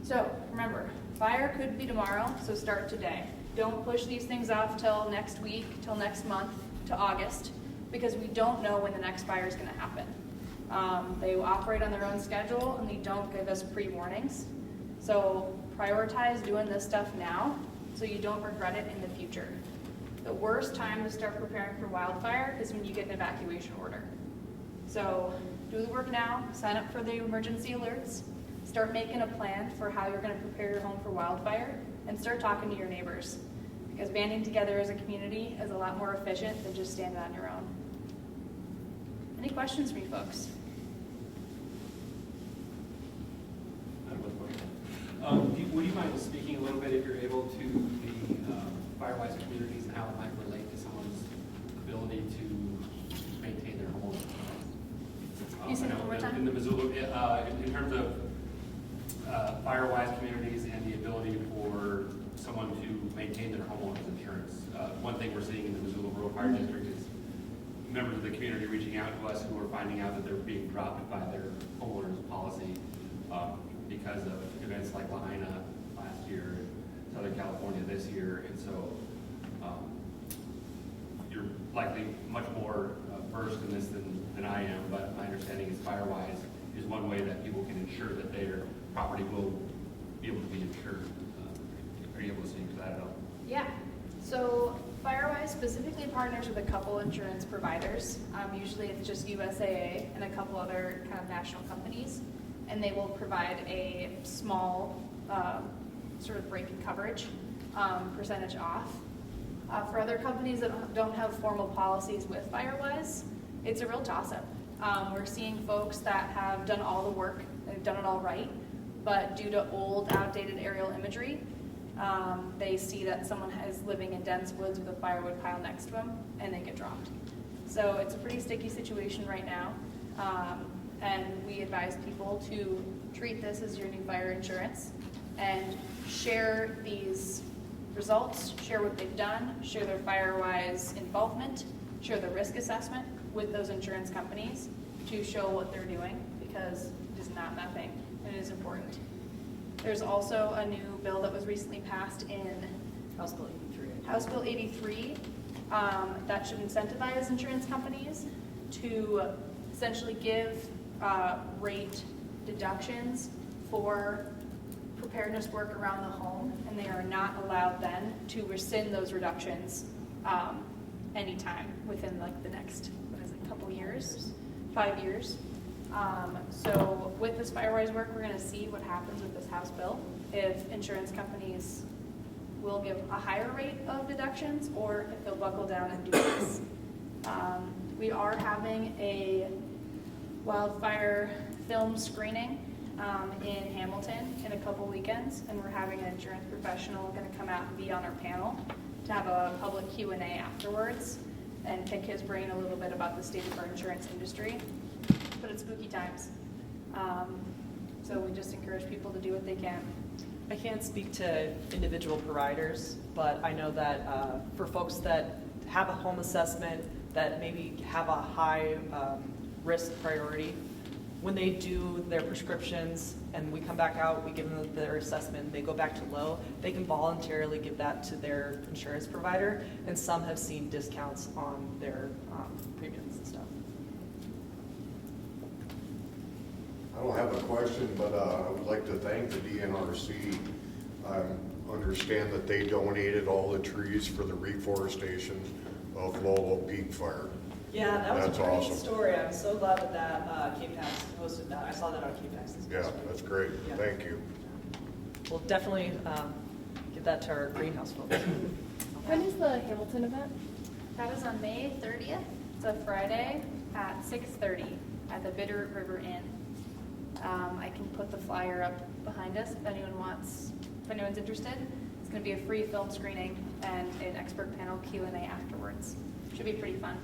Speaker 2: So remember, fire could be tomorrow, so start today. Don't push these things off till next week, till next month, to August, because we don't know when the next fire is going to happen. They operate on their own schedule, and they don't give us pre-warnings. So prioritize doing this stuff now so you don't regret it in the future. The worst time to start preparing for wildfire is when you get an evacuation order. So do the work now, sign up for the emergency alerts, start making a plan for how you're going to prepare your home for wildfire, and start talking to your neighbors. Because banding together as a community is a lot more efficient than just standing on your own. Any questions for me, folks?
Speaker 9: Would you mind speaking a little bit, if you're able, to the Firewise communities and how it might relate to someone's ability to maintain their home?
Speaker 2: You said it one more time?
Speaker 9: In the Missoula, in terms of Firewise communities and the ability for someone to maintain their homeowner's insurance. One thing we're seeing in the Missoula Rural Fire District is members of the community reaching out to us who are finding out that they're being dropped by their homeowner's policy because of events like Lahaina last year, Southern California this year, and so you're likely much more versed in this than I am, but my understanding is Firewise is one way that people can ensure that their property will be able to be insured. Are you able to speak to that at all?
Speaker 2: Yeah. So Firewise specifically partners with a couple insurance providers. Usually it's just USAA and a couple other kind of national companies. And they will provide a small sort of break in coverage, percentage off. For other companies that don't have formal policies with Firewise, it's a real toss-up. We're seeing folks that have done all the work, they've done it all right, but due to old, outdated aerial imagery, they see that someone is living in dense woods with a firewood pile next to them, and they get dropped. So it's a pretty sticky situation right now. And we advise people to treat this as your new fire insurance and share these results, share what they've done, share their Firewise involvement, share the risk assessment with those insurance companies to show what they're doing, because it is not nothing and it is important. There's also a new bill that was recently passed in
Speaker 11: House Bill 83.
Speaker 2: House Bill 83 that should incentivize insurance companies to essentially give rate deductions for preparedness work around the home, and they are not allowed then to rescind those reductions anytime within like the next, couple years, 5 years. So with this Firewise work, we're going to see what happens with this House bill, if insurance companies will give a higher rate of deductions or if they'll buckle down and do this. We are having a wildfire film screening in Hamilton in a couple weekends, and we're having an insurance professional going to come out and be on our panel to have a public Q&A afterwards and pick his brain a little bit about the state of our insurance industry. But it's spooky times. So we just encourage people to do what they can.
Speaker 11: I can't speak to individual providers, but I know that for folks that have a home assessment that maybe have a high risk priority. When they do their prescriptions and we come back out, we give them their assessment, they go back to low, they can voluntarily give that to their insurance provider, and some have seen discounts on their premiums and stuff.
Speaker 12: I don't have a question, but I would like to thank the DNRC. I understand that they donated all the trees for the reforestation of Lolo Peak Fire.
Speaker 11: Yeah, that was
Speaker 12: That's
Speaker 11: a great
Speaker 12: awesome.
Speaker 11: story. I'm so glad that KPAX hosted that. I saw that on KPAX.
Speaker 12: Yeah, that's great.
Speaker 11: Yeah.
Speaker 12: Thank you.
Speaker 11: We'll definitely give that to our greenhouse folks.
Speaker 4: When is the Hamilton event?
Speaker 2: That is on May 30th. It's a Friday at 6:30 at the Bitterroot River Inn. I can put the flyer up behind us if anyone's interested. It's going to be a free film screening and an expert panel Q&A afterwards. Should be pretty fun.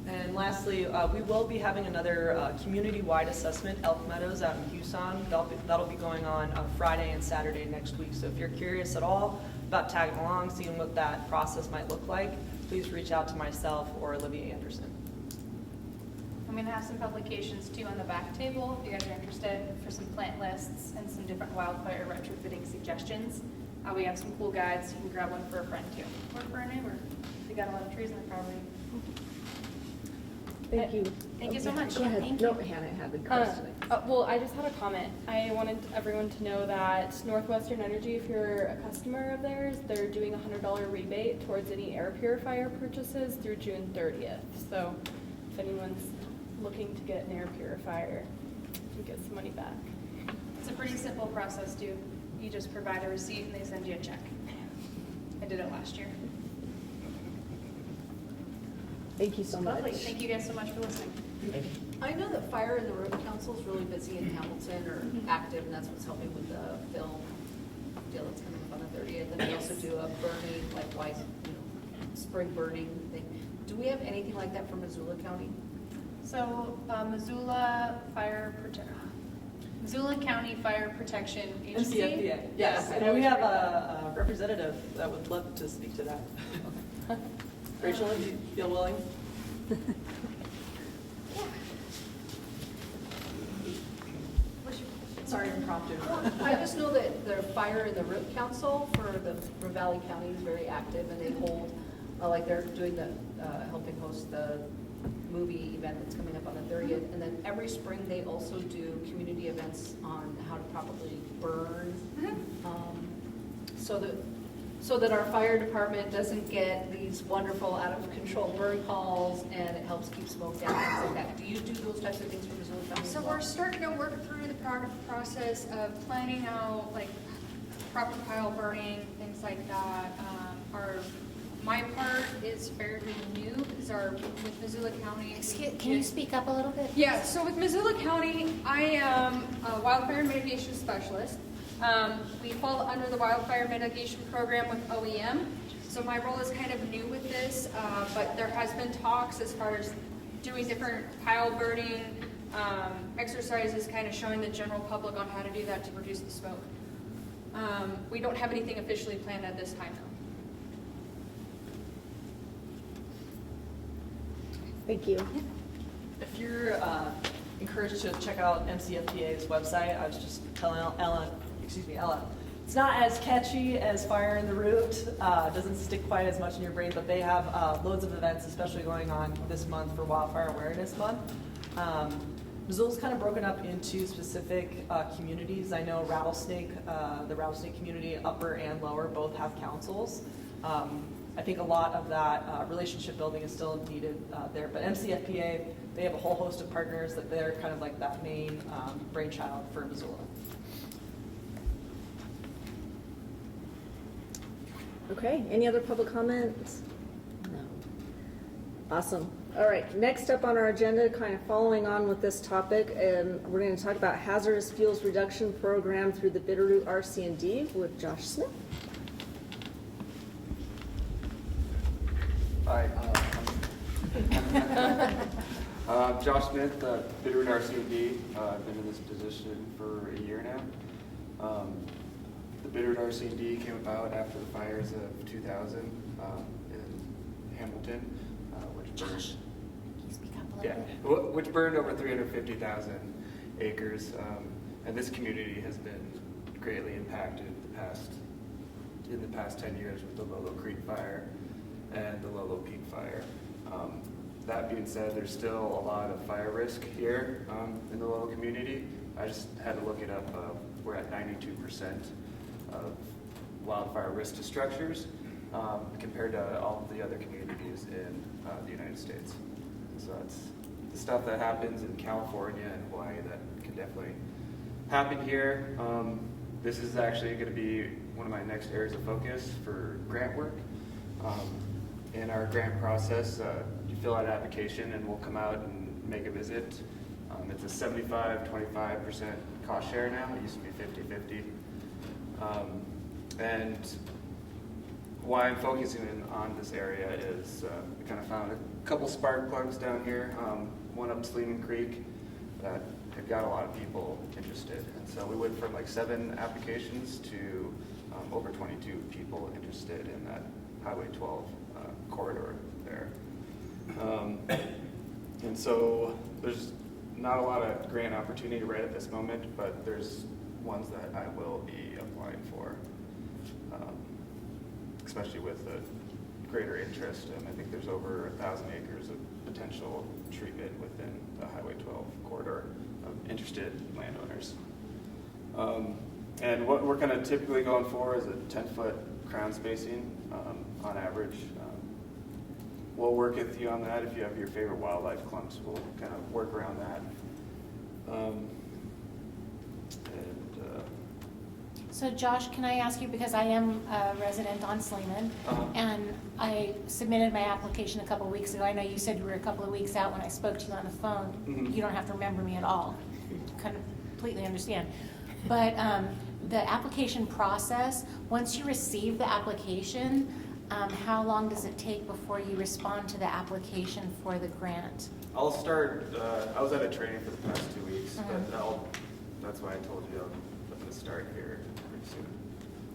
Speaker 11: And lastly, we will be having another community-wide assessment, Elk Meadows out in Houston. That'll be going on Friday and Saturday next week. So if you're curious at all about tagging along, seeing what that process might look like, please reach out to myself or Olivia Anderson.
Speaker 2: I'm going to have some publications too on the back table if you guys are interested, for some plant lists and some different wildfire retrofitting suggestions. We have some cool guides. You can grab one for a friend too, or for a neighbor. We got a lot of trees in the property.
Speaker 1: Thank you.
Speaker 2: Thank you so much.
Speaker 1: Go ahead.
Speaker 2: Thank
Speaker 1: No,
Speaker 2: you.
Speaker 1: Hannah had the question.
Speaker 4: Well, I just had a comment. I wanted everyone to know that Northwestern Energy, if you're a customer of theirs, they're doing a $100 rebate towards any air purifier purchases through June 30th. So if anyone's looking to get an air purifier, you can get some money back.
Speaker 2: It's a pretty simple process too. You just provide a receipt and they send you a check. I did it last year.
Speaker 1: Thank you so much.
Speaker 2: Lovely. Thank you guys so much for listening.
Speaker 13: I know that Fire in the Room Council is really busy in Hamilton, or active, and that's what's helping with the film deal that's coming up on the 30th. And we also do a burning, like spring burning thing. Do we have anything like that for Missoula County?
Speaker 2: So Missoula County Fire Protection Agency.
Speaker 11: MCFPA. Yes, and we have a representative that would love to speak to that. Rachel, do you feel willing? Sorry, impromptu.
Speaker 13: I just know that the Fire in the Room Council for the Valley County is very active, and they hold, like they're doing helping host the movie event that's coming up on the 30th. And then every spring they also do community events on how to properly burn. So that our fire department doesn't get these wonderful out of control burn calls, and it helps keep smoke down, things like that. Do you do those types of things for Missoula County?
Speaker 14: So
Speaker 13: as well?
Speaker 14: we're starting to work through the process of planning out like proper pile burning, things like that. My part is fairly new because with Missoula County.
Speaker 5: Can you speak up a little bit?
Speaker 14: Yeah, so with Missoula County, I am a wildfire mitigation specialist. We fall under the wildfire mitigation program with OEM. So my role is kind of new with this, but there has been talks as far as doing different pile burning exercises, kind of showing the general public on how to do that to reduce the smoke. We don't have anything officially planned at this time, though.
Speaker 1: Thank you.
Speaker 11: If you're encouraged to check out MCFPA's website, I was just telling Ella, it's not as catchy as Fire in the Root. Doesn't stick quite as much in your brain, but they have loads of events, especially going on this month for Wildfire Awareness Month. Missoula's kind of broken up into specific communities. I know the Rattlesnake community, upper and lower, both have councils. I think a lot of that relationship building is still needed there. But MCFPA, they have a whole host of partners that they're kind of like that main brainchild for Missoula.
Speaker 1: Okay, any other public comments? No. Awesome. All right, next up on our agenda, kind of following on with this topic, we're going to talk about hazardous fuels reduction program through the Bitterroot RC&D with Josh Smith.
Speaker 15: Hi, I'm Josh Smith, Bitterroot RC&D. I've been in this position for a year now. The Bitterroot RC&D came about after the fires of 2000 in Hamilton, which burned.
Speaker 5: Can you speak up a little
Speaker 15: Yeah,
Speaker 5: bit?
Speaker 15: which burned over 350,000 acres, and this community has been greatly impacted in the past 10 years with the Lolo Creek fire and the Lolo Peak fire. That being said, there's still a lot of fire risk here in the Lolo community. I just had to look it up. We're at 92% of wildfire risk to structures compared to all the other communities in the United States. So it's the stuff that happens in California and Hawaii that can definitely happen here. This is actually going to be one of my next areas of focus for grant work. In our grant process, you fill out an application and we'll come out and make a visit. It's a 75-25% cost share now. It used to be 50-50. And why I'm focusing on this area is we kind of found a couple spark plugs down here, one up Sleeman Creek that had got a lot of people interested. And so we went from like 7 applications to over 22 people interested in that Highway 12 corridor there. And so there's not a lot of grant opportunity right at this moment, but there's ones that I will be applying for, especially with the greater interest. And I think there's over 1,000 acres of potential treatment within the Highway 12 corridor of interested landowners. And what we're kind of typically going for is a 10-foot crown spacing on average. We'll work with you on that. If you have your favorite wildlife clumps, we'll kind of work around that.
Speaker 5: So Josh, can I ask you, because I am a resident on Sleeman, and I submitted my application a couple of weeks ago. I know you said you were a couple of weeks out when I spoke to you on the phone.
Speaker 15: Mm-hmm.
Speaker 5: You don't have to remember me at all. Kind of completely understand. But the application process, once you receive the application, how long does it take before you respond to the application for the grant?
Speaker 15: I'll start, I was at a training for the past 2 weeks, but that's why I told you I'm going to start here pretty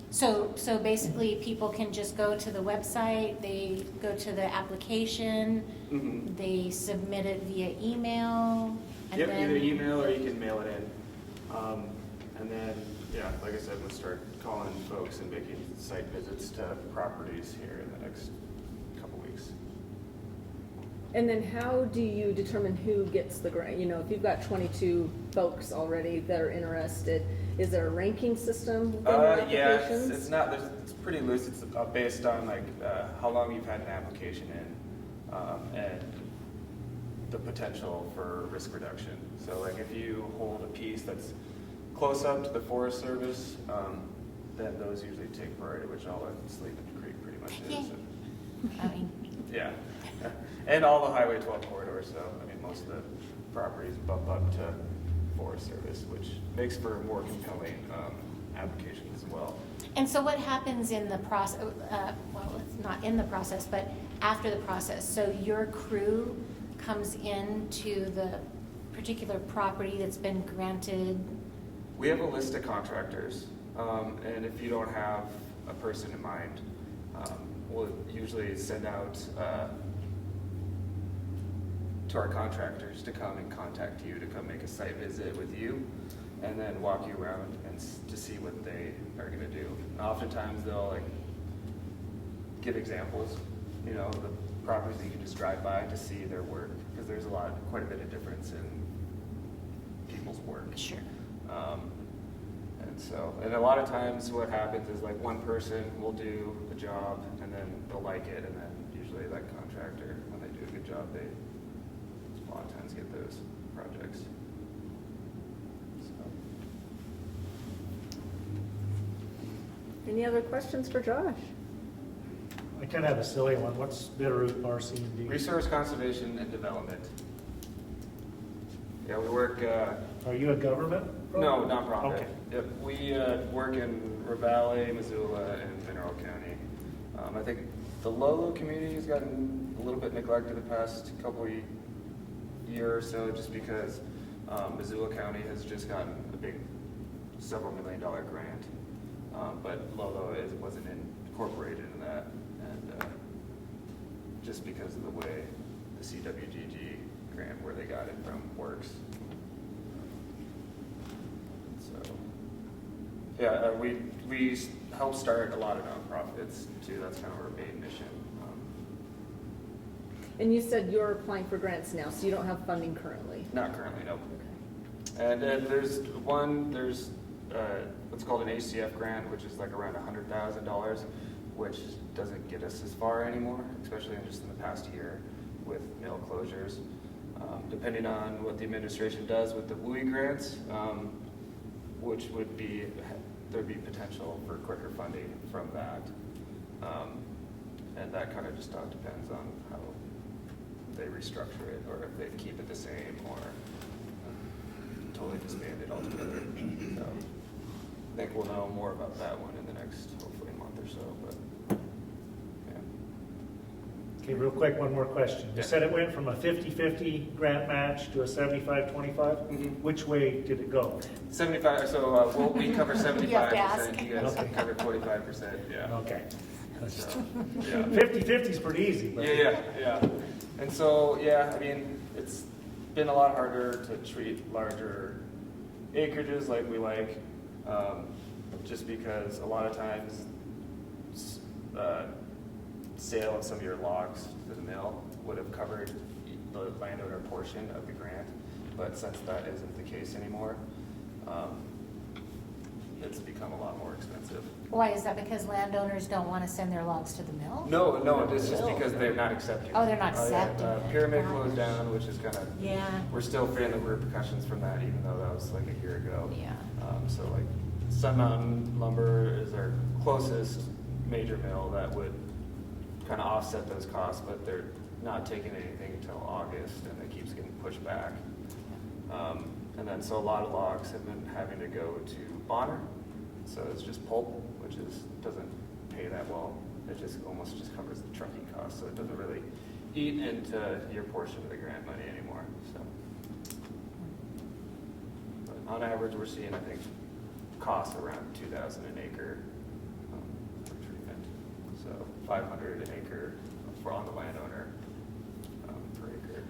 Speaker 15: soon.
Speaker 5: So basically, people can just go to the website, they go to the application,
Speaker 15: Mm-hmm.
Speaker 5: they submit it via email, and
Speaker 15: Yep,
Speaker 5: then...
Speaker 15: either email or you can mail it in. And then, yeah, like I said, we'll start calling folks and making site visits to properties here in the next couple weeks.
Speaker 1: And then how do you determine who gets the grant? You know, if you've got 22 folks already that are interested, is there a ranking system within your
Speaker 15: Yeah,
Speaker 1: applications?
Speaker 15: it's not, it's pretty loose. It's based on like how long you've had an application in and the potential for risk reduction. So like if you hold a piece that's close up to the Forest Service, then those usually take priority, which all of Sleeman Creek pretty much is.
Speaker 5: I mean,
Speaker 15: Yeah, and all the Highway 12 corridors, so I mean most of the properties bump up to Forest Service, which makes for a more compelling application as well.
Speaker 5: and so what happens in the process, well, it's not in the process, but after the process? So your crew comes into the particular property that's been granted?
Speaker 15: We have a list of contractors, and if you don't have a person in mind, we'll usually send out to our contractors to come and contact you, to come make a site visit with you, and then walk you around and to see what they are going to do. And oftentimes they'll like give examples, you know, the properties that you can just drive by to see their work, because there's quite a bit of difference in people's work.
Speaker 5: Sure.
Speaker 15: And a lot of times what happens is like one person will do a job and then they'll like it, and then usually that contractor, when they do a good job, they a lot of times get those projects. So.
Speaker 1: Any other questions for Josh?
Speaker 3: I kind of have a silly one. What's Bitterroot RC&D?
Speaker 15: Resource Conservation and Development. Yeah, we work.
Speaker 3: Are you a government?
Speaker 15: No, nonprofit.
Speaker 3: Okay.
Speaker 15: Yep, we work in Ravalli, Missoula, and Mineral County. I think the Lolo community has gotten a little bit neglected the past couple year or so, just because Missoula County has just gotten a big several $1 million grant, but Lolo wasn't incorporated in that, and just because of the way the CWGG grant where they got it from Works. So, yeah, we help start a lot of nonprofits too. That's kind of our main mission.
Speaker 1: And you said you're applying for grants now, so you don't have funding currently?
Speaker 15: Not currently, no.
Speaker 1: Okay.
Speaker 15: And then there's what's called an ACF grant, which is like around $100,000, which doesn't get us as far anymore, especially just in the past year with mill closures. Depending on what the administration does with the WUI grants, which would be, there'd be potential for quicker funding from that. And that kind of just depends on how they restructure it, or if they keep it the same, or totally disband it altogether. So I think we'll know more about that one in the next, hopefully, month or so. But yeah.
Speaker 16: Okay, real quick, one more question. You said it went from a 50-50 grant match to a 75-25?
Speaker 15: Mm-hmm.
Speaker 16: Which way did it go?
Speaker 15: 75. So we cover 75%.
Speaker 5: You have to ask.
Speaker 15: You guys cover 45%. Yeah.
Speaker 16: Okay.
Speaker 15: So, yeah.
Speaker 16: 50-50 is pretty easy. But
Speaker 15: Yeah. And so, yeah, I mean, it's been a lot harder to treat larger acreages like we like, just because a lot of times sale of some of your logs to the mill would have covered the landowner portion of the grant, but since that isn't the case anymore, it's become a lot more expensive.
Speaker 5: Why is that? Because landowners don't want to send their logs to the mill?
Speaker 15: No, it's just because they're not accepting.
Speaker 5: Oh, they're not accepting it.
Speaker 15: Pyramid closed down, which is kind of,
Speaker 5: Yeah.
Speaker 15: we're still feeling the repercussions from that, even though that was like a year ago.
Speaker 5: Yeah.
Speaker 15: So like Sun Mountain Lumber is our closest major mill that would kind of offset those costs, but they're not taking anything until August, and it keeps getting pushed back. And then so a lot of logs have been having to go to Bonner, so it's just pulp, which doesn't pay that well. It just almost just covers the trucking costs, so it doesn't really eat into your portion of the grant money anymore. So, but on average, we're seeing, I think, costs around $2,000 an acre for treatment. So 500 an acre on the landowner per acre.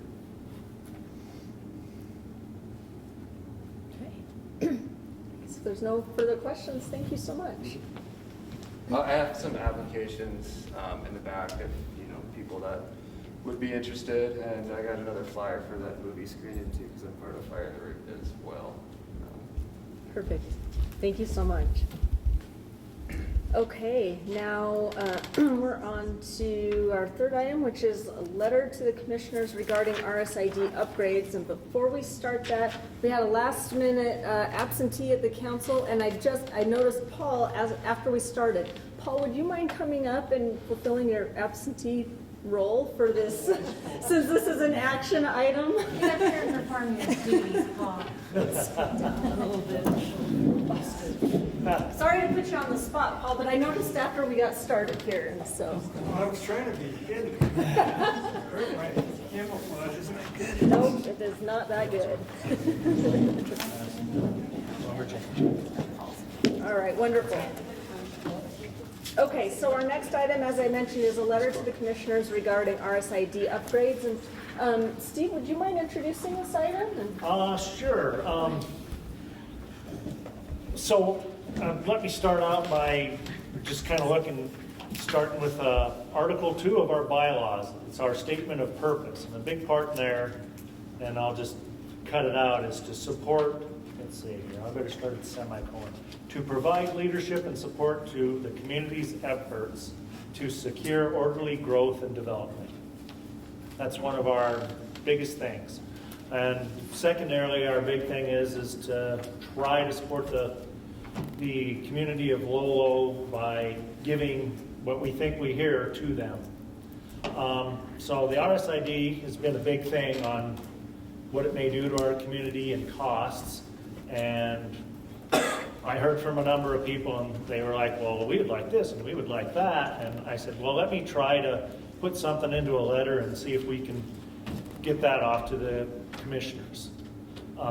Speaker 1: Okay. If there's no further questions, thank you so much.
Speaker 15: I have some applications in the back if people that would be interested, and I got another flyer for that movie screening too, because I'm part of Fire the Root as well.
Speaker 1: Perfect. Thank you so much. Okay, now we're on to our third item, which is a letter to the commissioners regarding RSID upgrades. And before we start that, we had a last minute absentee at the council, and I noticed Paul after we started. Paul, would you mind coming up and fulfilling your absentee role for this, since this is an action item?
Speaker 5: Get up here and perform your duties, Paul.
Speaker 1: A little bit. Sorry to put you on the spot, Paul, but I noticed after we got started here, and so.
Speaker 8: I was trying to be hidden. My camouflage isn't that good.
Speaker 1: Nope, it is not that good. All right, wonderful. Okay, so our next item, as I mentioned, is a letter to the commissioners regarding RSID upgrades. And Steve, would you mind introducing this item?
Speaker 16: Sure. So let me start out by just kind of starting with Article 2 of our bylaws. It's our statement of purpose. And the big part in there, and I'll just cut it out, is to support, let's see here, I better start at the semicolon. To provide leadership and support to the community's efforts to secure orderly growth and development. That's one of our biggest things. And secondarily, our big thing is to try to support the community of Lolo by giving what we think we hear to them. So the RSID has been a big thing on what it may do to our community and costs. And I heard from a number of people, and they were like, well, we would like this and we would like that. And I said, well, let me try to put something into a letter and see if we can get that off to the commissioners.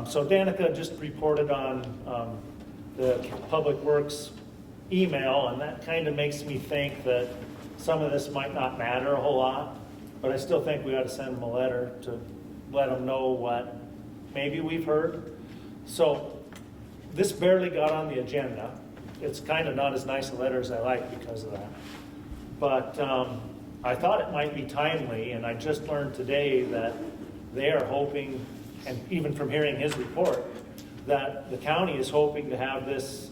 Speaker 16: So Danica just reported on the Public Works email, and that kind of makes me think that some of this might not matter a whole lot, but I still think we ought to send them a letter to let them know what maybe we've heard. So this barely got on the agenda. It's kind of not as nice a letter as I like because of that. But I thought it might be timely, and I just learned today that they are hoping, and even from hearing his report, that the county is hoping to have this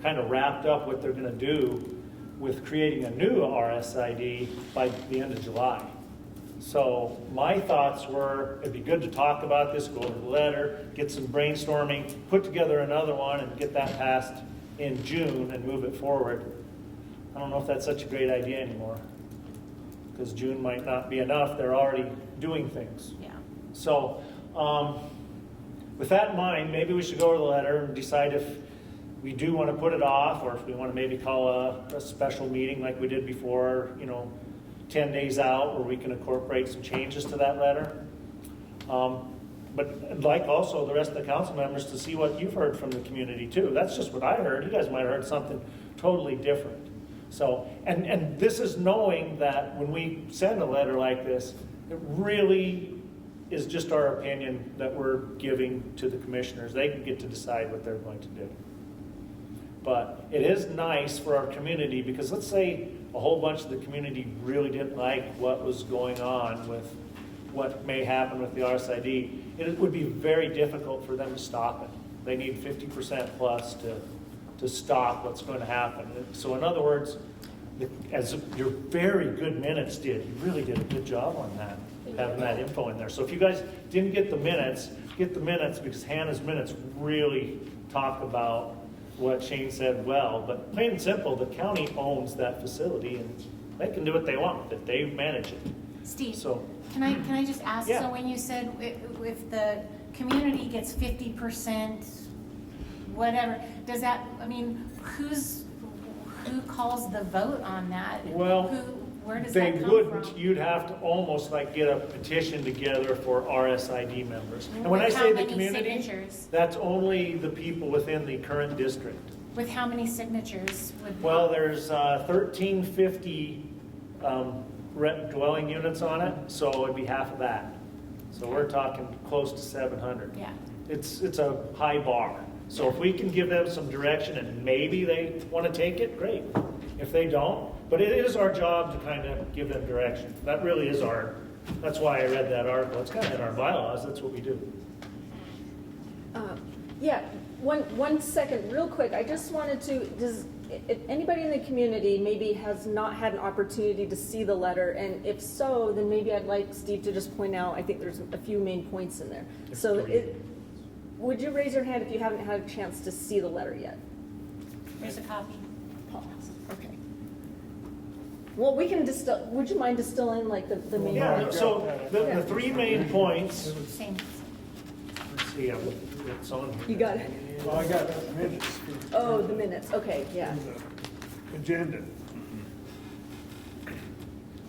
Speaker 16: kind of wrapped up what they're going to do with creating a new RSID by the end of July. So my thoughts were, it'd be good to talk about this, go over the letter, get some brainstorming, put together another one and get that passed in June and move it forward. I don't know if that's such a great idea anymore, because June might not be enough. They're already doing things.
Speaker 5: Yeah.
Speaker 16: So with that in mind, maybe we should go over the letter and decide if we do want to put it off, or if we want to maybe call a special meeting like we did before, 10 days out, where we can incorporate some changes to that letter. But I'd like also the rest of the council members to see what you've heard from the community too. That's just what I heard. You guys might have heard something totally different. So, and this is knowing that when we send a letter like this, it really is just our opinion that we're giving to the commissioners. They can get to decide what they're going to do. But it is nice for our community, because let's say a whole bunch of the community really didn't like what was going on with what may happen with the RSID. It would be very difficult for them to stop it. They need 50% plus to stop what's going to happen. So in other words, as your very good minutes did, you really did a good job on that, having that info in there. So if you guys didn't get the minutes, because Hannah's minutes really talk about what Shane said well. But plain and simple, the county owns that facility and they can do what they want if they manage it.
Speaker 5: Steve,
Speaker 16: So,
Speaker 5: can I just ask,
Speaker 16: Yeah.
Speaker 5: so when you said if the community gets 50%, whatever, does that, who calls the vote on that?
Speaker 16: Well,
Speaker 5: Where does
Speaker 16: they
Speaker 5: that come
Speaker 16: wouldn't.
Speaker 5: from?
Speaker 16: You'd have to almost like get a petition together for RSID members. And when I
Speaker 5: With
Speaker 16: say
Speaker 5: how
Speaker 16: the
Speaker 5: many
Speaker 16: community,
Speaker 5: signatures?
Speaker 16: that's only the people within the current district.
Speaker 5: With how many signatures would?
Speaker 16: Well, there's 1350 dwelling units on it, so it'd be half of that. So we're talking close to 700.
Speaker 5: Yeah.
Speaker 16: It's a high bar. So if we can give them some direction and maybe they want to take it, great. If they don't, but it is our job to kind of give them direction. That really is that's why I read that article. It's kind of in our bylaws. That's what we do.
Speaker 1: Yeah, one second, real quick. I just wanted to, if anybody in the community maybe has not had an opportunity to see the letter, and if so, then maybe I'd like Steve to just point out, I think there's a few main points in there. So would you raise your hand if you haven't had a chance to see the letter yet?
Speaker 5: Here's a copy.
Speaker 1: Okay. Well, we can would you mind distilling like the main
Speaker 16: Yeah,
Speaker 1: points?
Speaker 16: so the three main points,
Speaker 5: Same.
Speaker 16: let's see, it's on here.
Speaker 1: You got it.
Speaker 8: Well, I got the minutes.
Speaker 1: Oh, the minutes, okay, yeah.
Speaker 8: The agenda.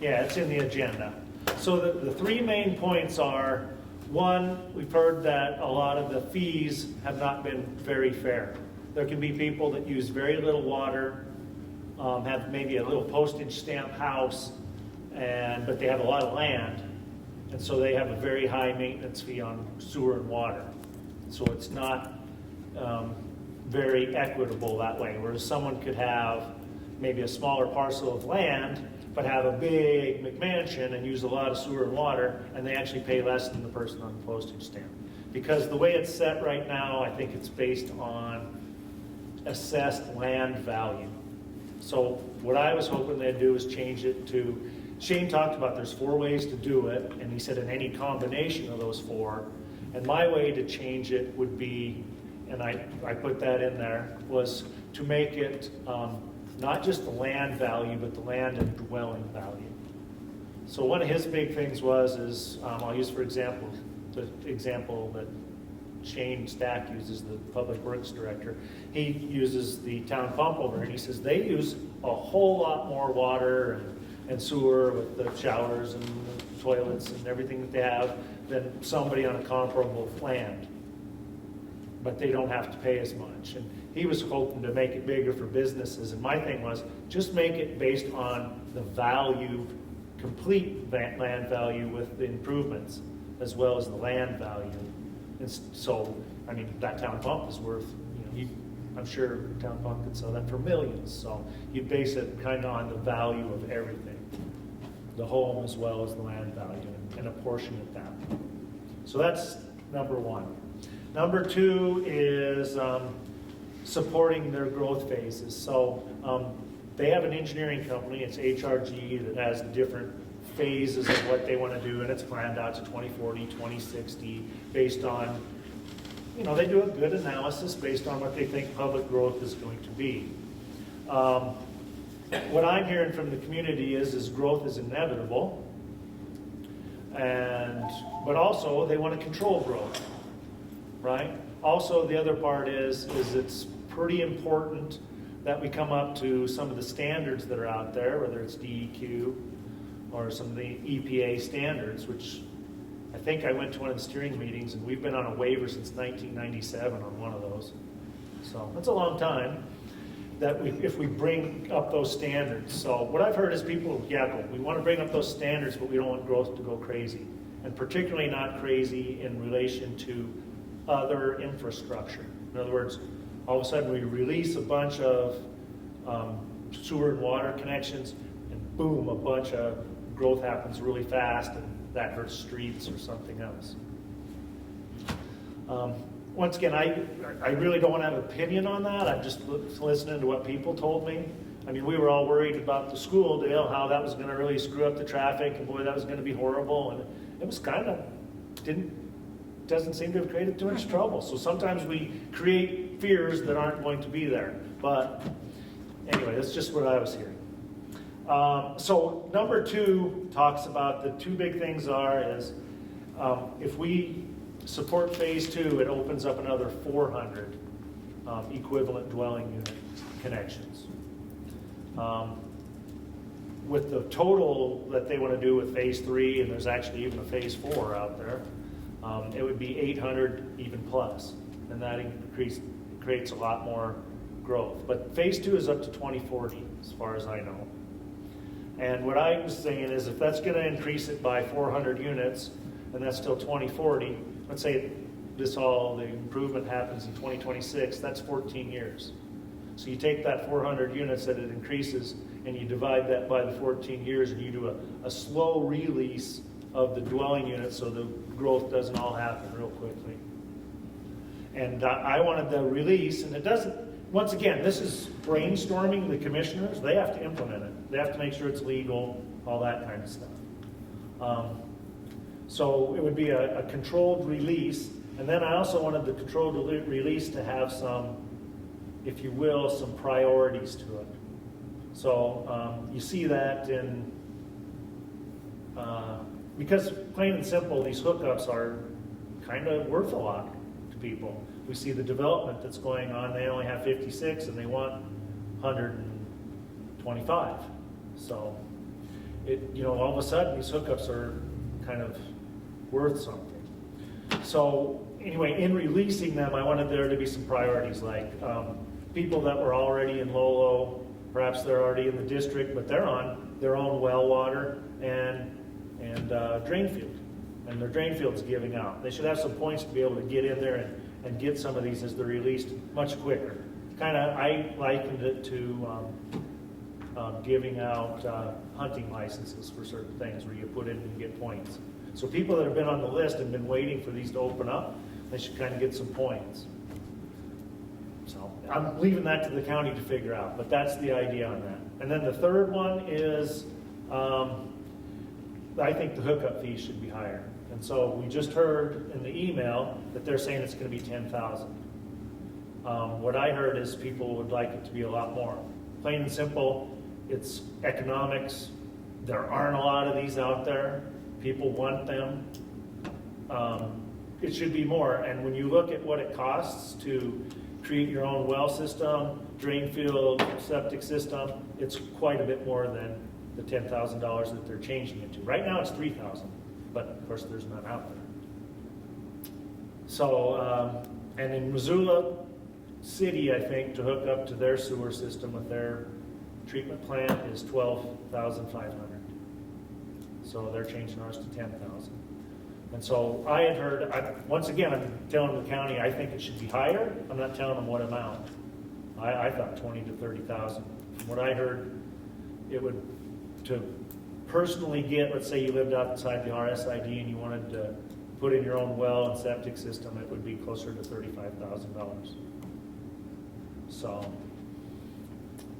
Speaker 16: Yeah, it's in the agenda. So the three main points are, one, we've heard that a lot of the fees have not been very fair. There can be people that use very little water, have maybe a little postage stamp house, but they have a lot of land, and so they have a very high maintenance fee on sewer and water. So it's not very equitable that way, whereas someone could have maybe a smaller parcel of land but have a big McMansion and use a lot of sewer and water, and they actually pay less than the person on the postage stamp. Because the way it's set right now, I think it's based on assessed land value. So what I was hoping they'd do is change it to, Shane talked about there's 4 ways to do it, and he said in any combination of those 4, and my way to change it would be, and I put that in there, was to make it not just the land value, but the land and dwelling value. So one of his big things is I'll use for example, the example that Shane Stack uses, the Public Works Director. He uses the town pump over, and he says they use a whole lot more water and sewer with the showers and the toilets and everything that they have than somebody on a comparable land. But they don't have to pay as much. And he was hoping to make it bigger for businesses. And my thing was just make it based on the value, complete land value with the improvements. as well as the land value. And so, I mean, that town pump is worth, I'm sure town pump could sell that for millions. So you base it kind of on the value of everything, the home as well as the land value, and apportion it that way. So that's number one. Number two is supporting their growth phases. So they have an engineering company, it's HRG, that has different phases of what they want to do, and it's planned out to 2040, 2060, based on, they do a good analysis based on what they think public growth is going to be. What I'm hearing from the community is growth is inevitable, but also they want to control growth, right? Also, the other part is it's pretty important that we come up to some of the standards that are out there, whether it's DEQ or some of the EPA standards, which I think I went to one of the steering meetings, and we've been on a waiver since 1997 on one of those. So that's a long time that if we bring up those standards. So what I've heard is people, we want to bring up those standards, but we don't want growth to go crazy. And particularly not crazy in relation to other infrastructure. In other words, all of a sudden we release a bunch of sewer and water connections, and boom, a bunch of growth happens really fast, and that hurts streets or something else. Once again, I really don't want to have an opinion on that. I'm just listening to what people told me. I mean, we were all worried about the school deal, how that was going to really screw up the traffic, and boy, that was going to be horrible. And it was kind of, doesn't seem to have created too much trouble. So sometimes we create fears that aren't going to be there. But anyway, that's just what I was hearing. So number two talks about the two big things is if we support phase two, it opens up another 400 equivalent dwelling unit connections. With the total that they want to do with phase three, and there's actually even a phase four out there, it would be 800 even plus, and that creates a lot more growth. But phase two is up to 2040, as far as I know. And what I was saying is if that's going to increase it by 400 units, and that's still 2040, let's say the improvement happens in 2026, that's 14 years. So you take that 400 units that it increases, and you divide that by the 14 years, and you do a slow release of the dwelling units so the growth doesn't all happen real quickly. And I wanted the release, and it doesn't, once again, this is brainstorming the commissioners. They have to implement it. They have to make sure it's legal, all that kind of stuff. So it would be a controlled release. And then I also wanted the controlled release to have some, if you will, some priorities to it. So you see that in, because plain and simple, these hookups are kind of worth a lot to people. We see the development that's going on. They only have 56 and they want 125. So all of a sudden these hookups are kind of worth something. So anyway, in releasing them, I wanted there to be some priorities, like people that were already in Lolo, perhaps they're already in the district, but they're on their own well water and drain field, and their drain field's giving out. They should have some points to be able to get in there and get some of these as they're released much quicker. I likened it to giving out hunting licenses for certain things where you put in and get points. So people that have been on the list and been waiting for these to open up, they should kind of get some points. So I'm leaving that to the county to figure out, but that's the idea on that. And then the third one is I think the hookup fee should be higher. And so we just heard in the email that they're saying it's going to be $10,000. What I heard is people would like it to be a lot more. Plain and simple, it's economics. There aren't a lot of these out there. People want them. It should be more. And when you look at what it costs to create your own well system, drain field, septic system, it's quite a bit more than the $10,000 that they're changing it to. Right now it's $3,000, but of course there's none out there. So, and in Missoula City, I think, to hook up to their sewer system with their treatment plant is $12,500. So they're changing ours to $10,000. And so I had heard, once again, I'm telling the county, I think it should be higher. I'm not telling them what amount. I thought 20 to 30,000. From what I heard, it would, to personally get, let's say you lived outside the RSID and you wanted to put in your own well and septic system, it would be closer to $35,000. So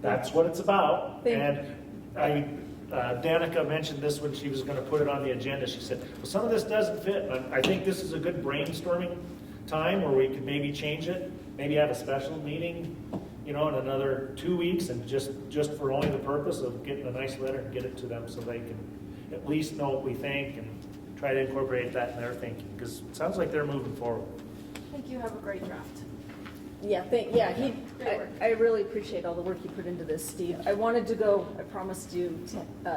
Speaker 16: that's what it's about. And Danica mentioned this when she was going to put it on the agenda. She said, well, some of this doesn't fit. And I think this is a good brainstorming time where we could maybe change it, maybe have a special meeting, in another 2 weeks, and just for only the purpose of getting a nice letter and get it to them so they can at least know what we think and try to incorporate that in their thinking, because it sounds like they're moving forward.
Speaker 4: I think you have a great draft.
Speaker 1: I really appreciate all the work you put into this, Steve. I wanted to go, I promised you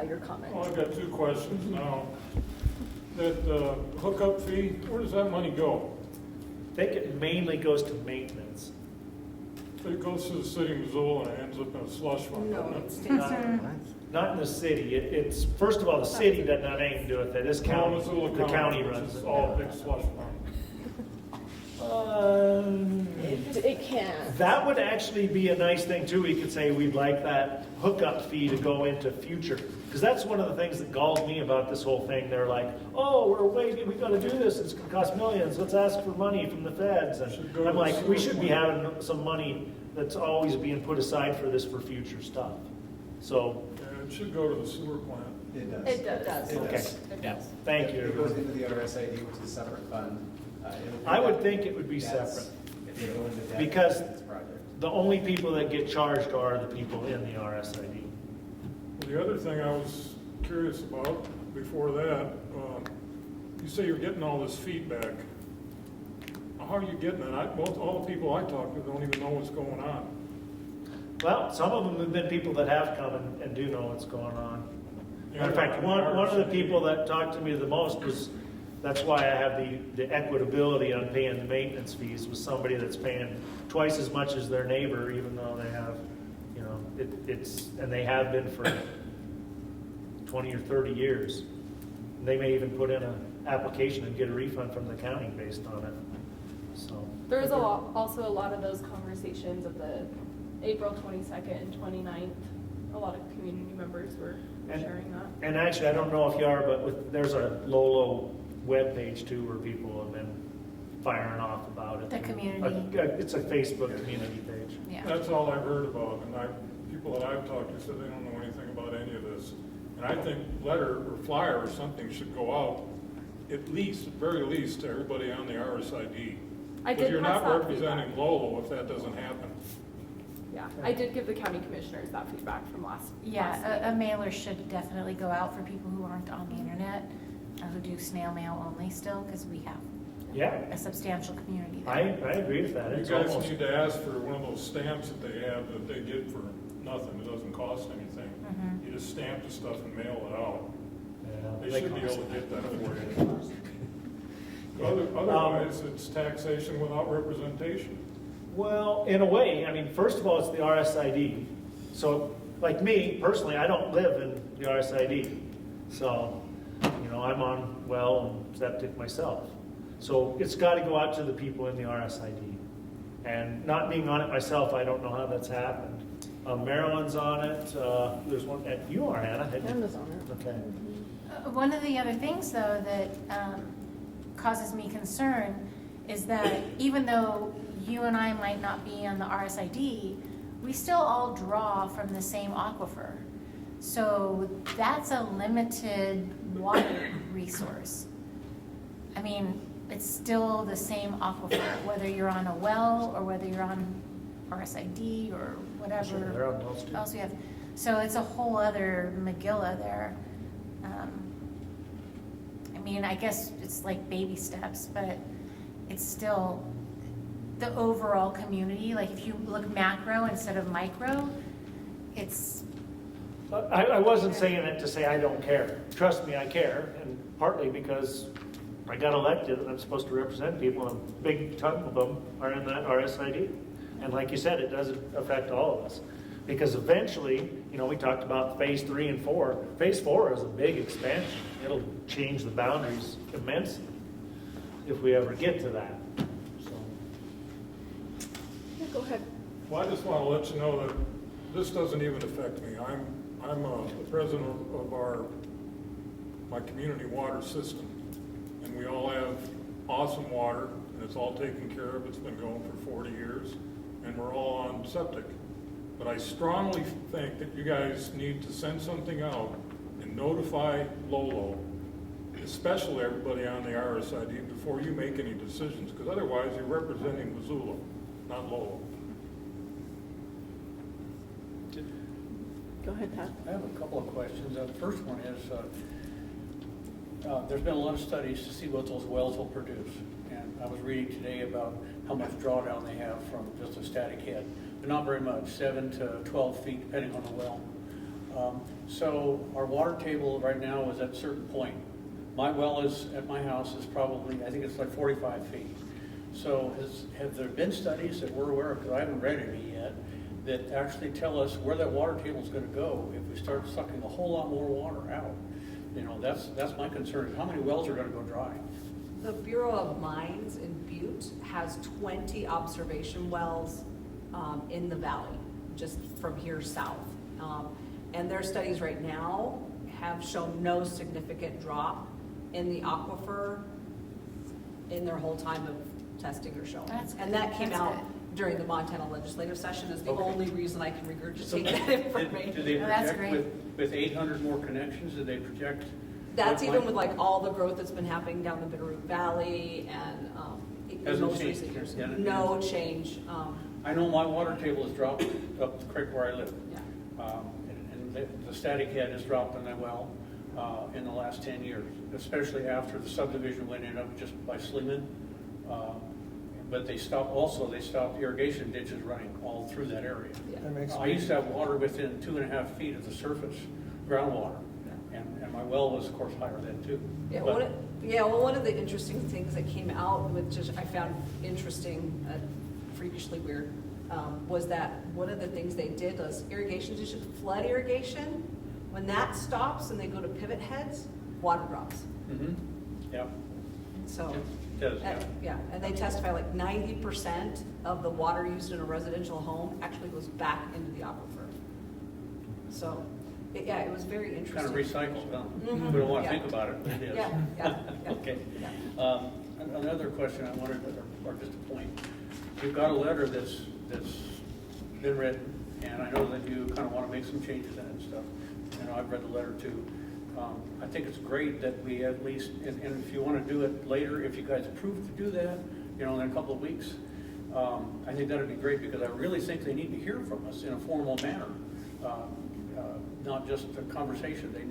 Speaker 1: your comment.
Speaker 8: Well, I've got 2 questions now. That hookup fee, where does that money go?
Speaker 16: I think it mainly goes to maintenance.
Speaker 8: It goes to the city of Missoula and it ends up in a slush fund,
Speaker 1: No,
Speaker 8: doesn't it?
Speaker 1: it stays
Speaker 16: Not in the city. It's first of all, the city doesn't have anything to do with it. This county,
Speaker 8: Missoula
Speaker 16: the county
Speaker 8: which
Speaker 16: runs
Speaker 8: is
Speaker 16: it.
Speaker 8: all a big slush fund.
Speaker 1: It can.
Speaker 16: That would actually be a nice thing too. We could say we'd like that hookup fee to go into future. Because that's one of the things that galls me about this whole thing. They're like, oh, we're waiting, we gotta do this, it's gonna cost millions, let's ask for money from the feds. And I'm like, we should be having some money that's always being put aside for this for future stuff. So.
Speaker 8: Yeah, it should go to the sewer plant.
Speaker 6: It does.
Speaker 1: It does.
Speaker 16: Okay. Thank you.
Speaker 6: It goes into the RSID, which is a separate fund.
Speaker 16: I would think it would be separate.
Speaker 6: If they go into debt,
Speaker 16: Because
Speaker 6: it's a project.
Speaker 16: the only people that get charged are the people in the RSID.
Speaker 8: Well, the other thing I was curious about before that, you say you're getting all this feedback. How are you getting it? All the people I talk to don't even know what's going on.
Speaker 16: Well, some of them have been people that have come and do know what's going on.
Speaker 8: Yeah,
Speaker 16: Matter of fact, one of the people that talked to me the most was, that's why I have the equitability on paying the maintenance fees, was somebody that's paying twice as much as their neighbor, even though they have, and they have been for 20 or 30 years. And they may even put in an application and get a refund from the county based on it. So
Speaker 4: There was also a lot of those conversations at the April 22nd and 29th. A lot of community members were sharing that.
Speaker 16: And actually, I don't know if you are, but there's a Lolo webpage too where people have been firing off about it.
Speaker 5: The community.
Speaker 16: It's a Facebook community page.
Speaker 5: Yeah.
Speaker 8: That's all I've heard about, and people that I've talked to said they don't know anything about any of this. And I think letter or flyer or something should go out, at very least, to everybody on the RSID. Because you're not representing Lolo if that doesn't happen.
Speaker 4: Yeah, I did give the county commissioners that feedback from last week.
Speaker 5: A mailer should definitely go out for people who aren't on the internet, who do snail mail only still, because we have a substantial community there.
Speaker 16: I agree with that.
Speaker 8: You guys need to ask for one of those stamps that they have that they get for nothing. It doesn't cost anything. You just stamp the stuff and mail it out. They should be able to get that for you. Otherwise, it's taxation without representation.
Speaker 16: Well, in a way, first of all, it's the RSID. So, like me, personally, I don't live in the RSID. So, I'm on well and septic myself. So it's got to go out to the people in the RSID. And not being on it myself, I don't know how that's happened. Maryland's on it. There's one, you are, Hannah.
Speaker 1: Hannah's on it.
Speaker 16: Okay.
Speaker 5: One of the other things, though, that causes me concern is that even though you and I might not be on the RSID, we still all draw from the same aquifer. So that's a limited water resource. It's still the same aquifer, whether you're on a well or whether you're on RSID or whatever else we have. So it's a whole other Megillah there. I guess it's like baby steps, but it's still the overall community. Like if you look macro instead of micro, it's...
Speaker 16: I wasn't saying it to say I don't care. Trust me, I care, and partly because I got elected and I'm supposed to represent people, and a big ton of them are in that RSID. And like you said, it doesn't affect all of us. Because eventually, we talked about phase 3 and 4. Phase 4 is a big expansion. It'll change the boundaries immensely. if we ever get to that. So,
Speaker 1: Yeah, go ahead.
Speaker 8: Well, I just want to let you know that this doesn't even affect me. I'm the president of my community water system, and we all have awesome water, and it's all taken care of. It's been going for 40 years, and we're all on septic. But I strongly think that you guys need to send something out and notify Lolo, especially everybody on the RSID, before you make any decisions, because otherwise you're representing Missoula, not Lolo.
Speaker 1: Go ahead, Pat.
Speaker 3: I have a couple of questions. The first one is, there's been a lot of studies to see what those wells will produce. And I was reading today about how much drawdown they have from just a static head. But not very much, 7 to 12 feet, depending on the well. So our water table right now is at a certain point. My well is, at my house, is probably, I think it's like 45 feet. So have there been studies that we're aware of, because I haven't read any yet, that actually tell us where that water table is going to go if we start sucking a whole lot more water out? You know, that's my concern, is how many wells are going to go dry?
Speaker 13: The Bureau of Mines in Butte has 20 observation wells in the valley, just from here south. And their studies right now have shown no significant drop in the aquifer in their whole time of testing or showing. And that came out during the Montana legislative session is the only reason I can regurgitate that information.
Speaker 3: Do they project with 800 more connections, do they project?
Speaker 13: That's even with like all the growth that's been happening down the Bitterroot Valley and in most recent years. No change.
Speaker 3: I know my water table has dropped up the creek where I live.
Speaker 13: Yeah.
Speaker 3: And the static head has dropped in the well in the last 10 years, especially after the subdivision went in up just by Sleeman. But they stopped irrigation ditches running all through that area.
Speaker 13: Yeah.
Speaker 3: I used to have water within 2.5 feet of the surface, groundwater. And my well was, of course, higher then too.
Speaker 13: Yeah, one of the interesting things that came out, which I found interesting, freakishly weird, was that one of the things they did was irrigation ditches, flood irrigation. When that stops and they go to pivot heads, water drops.
Speaker 3: Mm-hmm. Yeah.
Speaker 13: So,
Speaker 3: it does,
Speaker 13: yeah, and they testify like 90% of the water used in a residential home actually goes back into the aquifer. So, it was very interesting.
Speaker 3: Kind of recycled, huh?
Speaker 13: Mm-hmm.
Speaker 3: We don't want to think about it, but it is.
Speaker 13: Yeah.
Speaker 3: Okay.
Speaker 13: Yeah.
Speaker 3: Another question I wanted, or just a point. You've got a letter that's been written, and I know that you kind of want to make some changes in it and stuff. And I've read the letter too. I think it's great that we at least, and if you want to do it later, if you guys approve to do that, you know, in a couple of weeks, I think that'd be great, because I really think they need to hear from us in a formal manner. Not just a conversation. They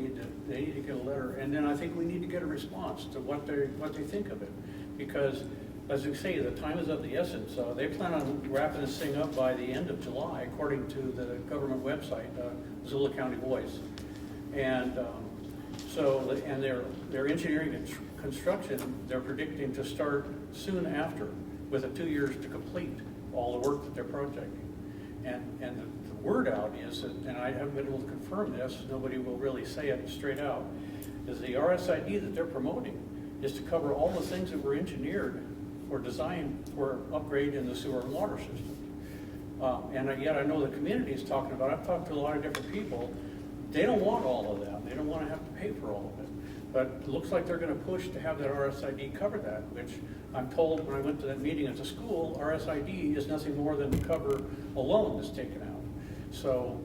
Speaker 3: need to get a letter, and then I think we need to get a response to what they think of it, because as you say, the time is of the essence. They plan on wrapping this thing up by the end of July, according to the government website, Missoula County Voice, and their engineering and construction, they're predicting to start soon after, with 2 years to complete all the work that they're projecting, and the word out is that, and I haven't been able to confirm this, nobody will really say it straight out, is the RSID that they're promoting is to cover all the things that were engineered or designed for upgrade in the sewer and water system. And yet I know the community is talking about, I've talked to a lot of different people, they don't want all of that. They don't want to have to pay for all of it. But it looks like they're going to push to have that RSID cover that, which I'm told when I went to that meeting at the school, RSID is nothing more than to cover a loan that's taken out. So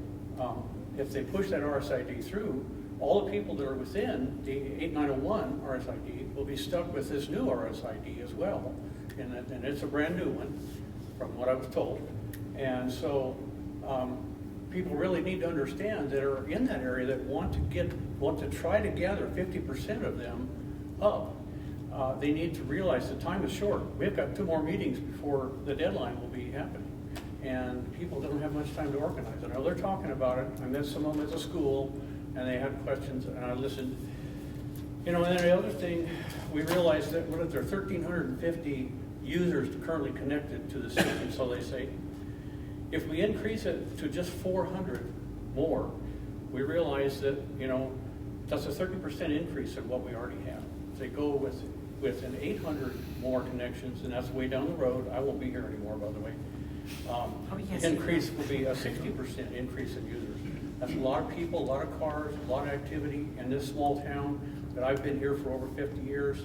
Speaker 3: if they push that RSID through, all the people that are within the 8901 RSID will be stuck with this new RSID as well. And it's a brand new one, from what I was told. And so people really need to understand that are in that area that want to try to gather 50% of them up. They need to realize the time is short. We've got 2 more meetings before the deadline will be happening. And people don't have much time to organize. I know they're talking about it. I met some of them at the school, and they had questions, and I listened. You know, and then the other thing, we realized that what if there are 1,350 users currently connected to the system, so they say. If we increase it to just 400 more, we realize that, you know, that's a 30% increase in what we already have. If they go with with an 800 more connections, and that's way down the road. I won't be here anymore, by the way.
Speaker 5: yes,
Speaker 3: Increase will be a 60% increase in users. That's a lot of people, a lot of cars, a lot of activity in this small town that I've been here for over 50 years.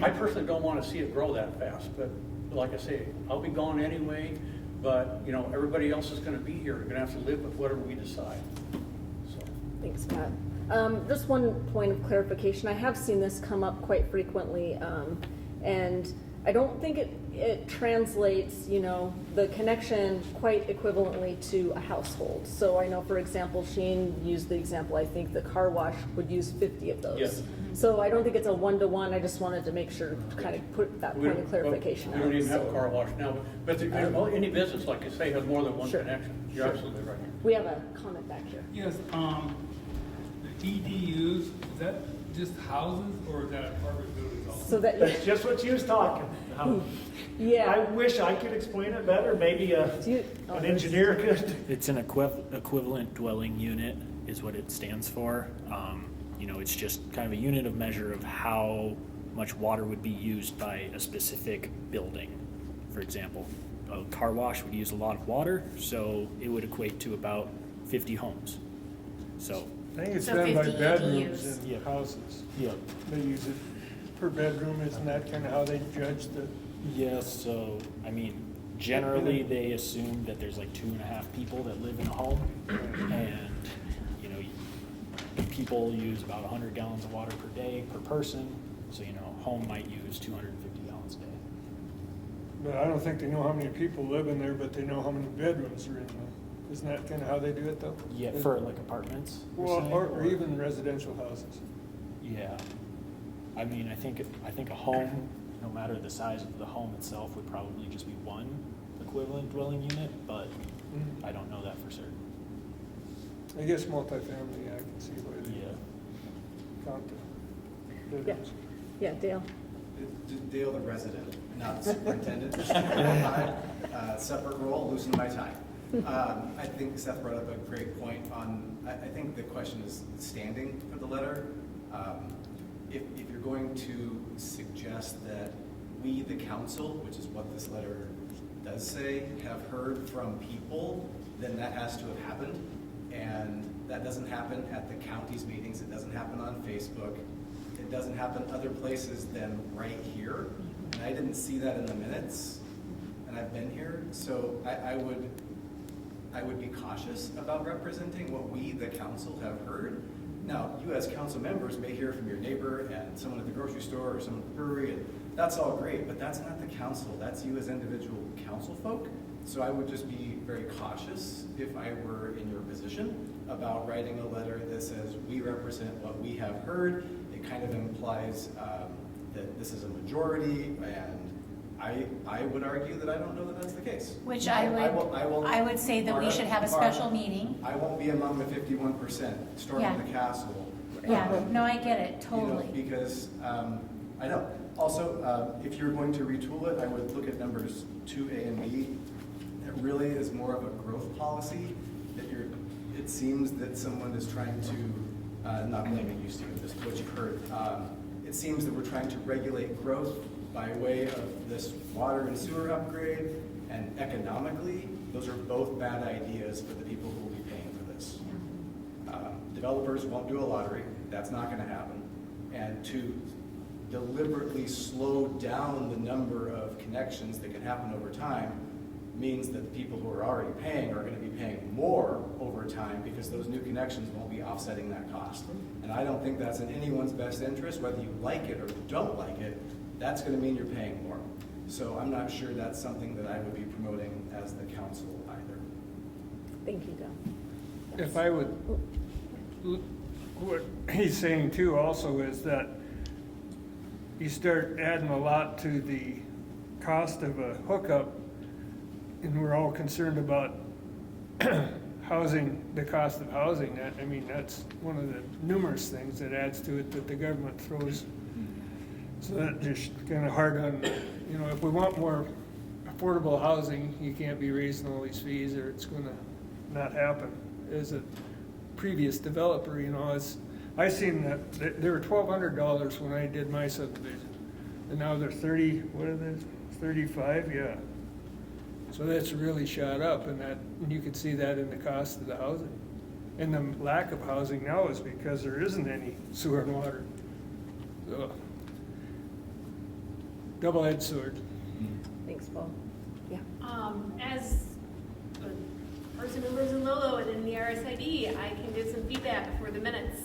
Speaker 3: I personally don't want to see it grow that fast, but like I say, I'll be gone anyway, but you know, everybody else is going to be here. We're going to have to live with whatever we decide. So.
Speaker 1: Thanks, Pat. Just one point of clarification. I have seen this come up quite frequently, and I don't think it translates, you know, the connection quite equivalently to a household. So I know, for example, Shane used the example, I think the car wash would use 50 of those.
Speaker 3: Yes.
Speaker 1: So I don't think it's a one-to-one. I just wanted to make sure, kind of put that point of clarification out.
Speaker 3: We don't even have a
Speaker 1: So
Speaker 3: car wash now, but any business, like you say, has more than one
Speaker 1: Sure.
Speaker 3: connection. You're
Speaker 1: Sure.
Speaker 3: absolutely right.
Speaker 1: We have a comment back here.
Speaker 7: Yes, the EDUs, is that just houses or is that apartment buildings also?
Speaker 1: So that,
Speaker 16: That's just what you was talking.
Speaker 1: yeah.
Speaker 16: I wish I could explain it better. Maybe an engineer could.
Speaker 17: It's an equivalent dwelling unit is what it stands for. You know, it's just kind of a unit of measure of how much water would be used by a specific building. For example, a car wash would use a lot of water, so it would equate to about 50 homes. So
Speaker 8: I think it's
Speaker 5: So
Speaker 8: done by
Speaker 5: 50
Speaker 8: bedrooms
Speaker 5: EDUs.
Speaker 8: in houses.
Speaker 17: yeah,
Speaker 8: They use it per bedroom, isn't that kind of how they judge the?
Speaker 17: yeah. So I mean, generally they assume that there's like 2.5 people that live in a home, and you know, people use about 100 gallons of water per day per person. So you know, a home might use 250 gallons a day.
Speaker 8: But I don't think they know how many people live in there, but they know how many bedrooms are in there. Isn't that kind of how they do it though?
Speaker 17: Yeah, for like apartments. you're
Speaker 8: Well,
Speaker 17: saying,
Speaker 8: or even residential houses.
Speaker 17: Yeah, I mean, I think a home, no matter the size of the home itself, would probably just be one equivalent dwelling unit, but I don't know that for certain.
Speaker 8: I guess multifamily, I can see why they count the bedrooms.
Speaker 1: Yeah, Dale.
Speaker 6: Dale the resident, not the superintendent. Separate role, loosen my tie. I think Seth brought up a great point on, I think the question is standing for the letter. If you're going to suggest that we, the council, which is what this letter does say, have heard from people, then that has to have happened. And that doesn't happen at the county's meetings. It doesn't happen on Facebook. It doesn't happen other places than right here. And I didn't see that in the minutes, and I've been here. So I would be cautious about representing what we, the council, have heard. Now, you as council members may hear from your neighbor and someone at the grocery store or someone at the brewery, and that's all great, but that's not the council. That's you as individual council folk. So I would just be very cautious if I were in your position about writing a letter that says we represent what we have heard. It kind of implies that this is a majority, and I would argue that I don't know that that's the case.
Speaker 5: Which I would say that we should have a special meeting.
Speaker 6: I won't be among the 51% storming the castle.
Speaker 5: Yeah, no, I get it,
Speaker 6: You know,
Speaker 5: totally.
Speaker 6: because I know. Also, if you're going to retool it, I would look at numbers 2A and B. It really is more of a growth policy that it seems that someone is trying to, not blaming you, Steve, just what you've heard. It seems that we're trying to regulate growth by way of this water and sewer upgrade, and economically, those are both bad ideas for the people who will be paying for this. Developers won't do a lottery, that's not gonna happen. And to deliberately slow down the number of connections that can happen over time means that the people who are already paying are gonna be paying more over time because those new connections won't be offsetting that cost. And I don't think that's in anyone's best interest, whether you like it or don't like it, that's gonna mean you're paying more. So I'm not sure that's something that I would be promoting as the council either.
Speaker 1: Thank you, Dale.
Speaker 8: If I would, what he's saying too also is that you start adding a lot to the cost of a hookup, and we're all concerned about housing, the cost of housing. I mean, that's one of the numerous things that adds to it that the government throws. So that just kind of hard on, you know, if we want more affordable housing, you can't be raising all these fees or it's going to not happen. As a previous developer, you know, I seen that they were $1,200 when I did my subdivision.
Speaker 18: and now they're 30, what are they, 35, yeah. So that's really shot up, and you can see that in the cost of the housing. And the lack of housing now is because there isn't any sewer and water. So, double-edged sword.
Speaker 1: Thanks, Paul. Yeah.
Speaker 19: As a person who lives in Lolo and in the RSID, I can give some feedback for the minutes.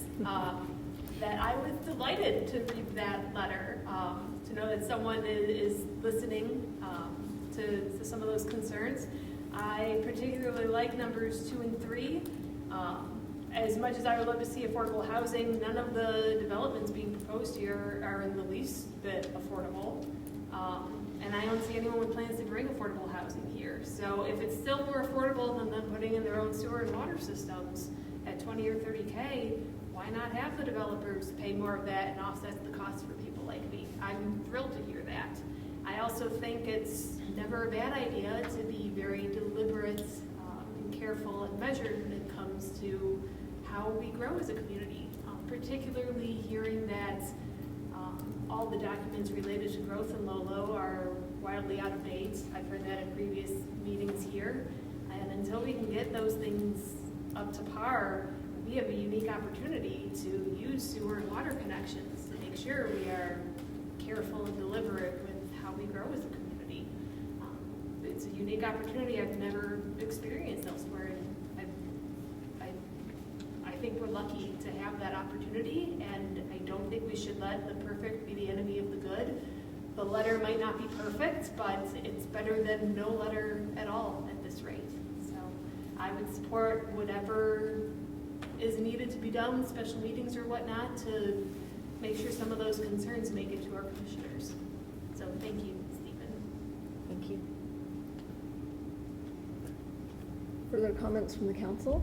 Speaker 19: That I was delighted to read that letter, to know that someone is listening to some of those concerns. I particularly like numbers 2 and 3. As much as I would love to see affordable housing, none of the developments being proposed here are in the least bit affordable. And I don't see anyone with plans to bring affordable housing here. So if it's still more affordable than them putting in their own sewer and water systems at 20 or 30K, why not have the developers pay more of that and offset the cost for people like me? I'm thrilled to hear that. I also think it's never a bad idea to be very deliberate and careful and measured when it comes to how we grow as a community, particularly hearing that all the documents related to growth in Lolo are wildly out of date. I've heard that in previous meetings here. And until we can get those things up to par, we have a unique opportunity to use sewer and water connections to make sure we are careful and deliberate with how we grow as a community. It's a unique opportunity I've never experienced elsewhere. And I think we're lucky to have that opportunity, and I don't think we should let the perfect be the enemy of the good. The letter might not be perfect, but it's better than no letter at all at this rate. So I would support whatever is needed to be done, special meetings or whatnot, to make sure some of those concerns make it to our commissioners. So thank you, Stephen.
Speaker 1: Thank you. Further comments from the council?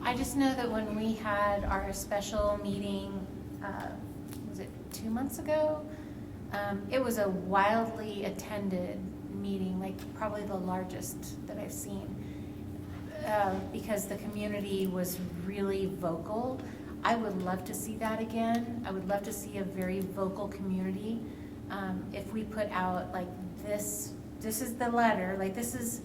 Speaker 5: I just know that when we had our special meeting, was it 2 months ago? It was a wildly attended meeting, like probably the largest that I've seen, because the community was really vocal. I would love to see that again. I would love to see a very vocal community. If we put out like this is the letter, like this is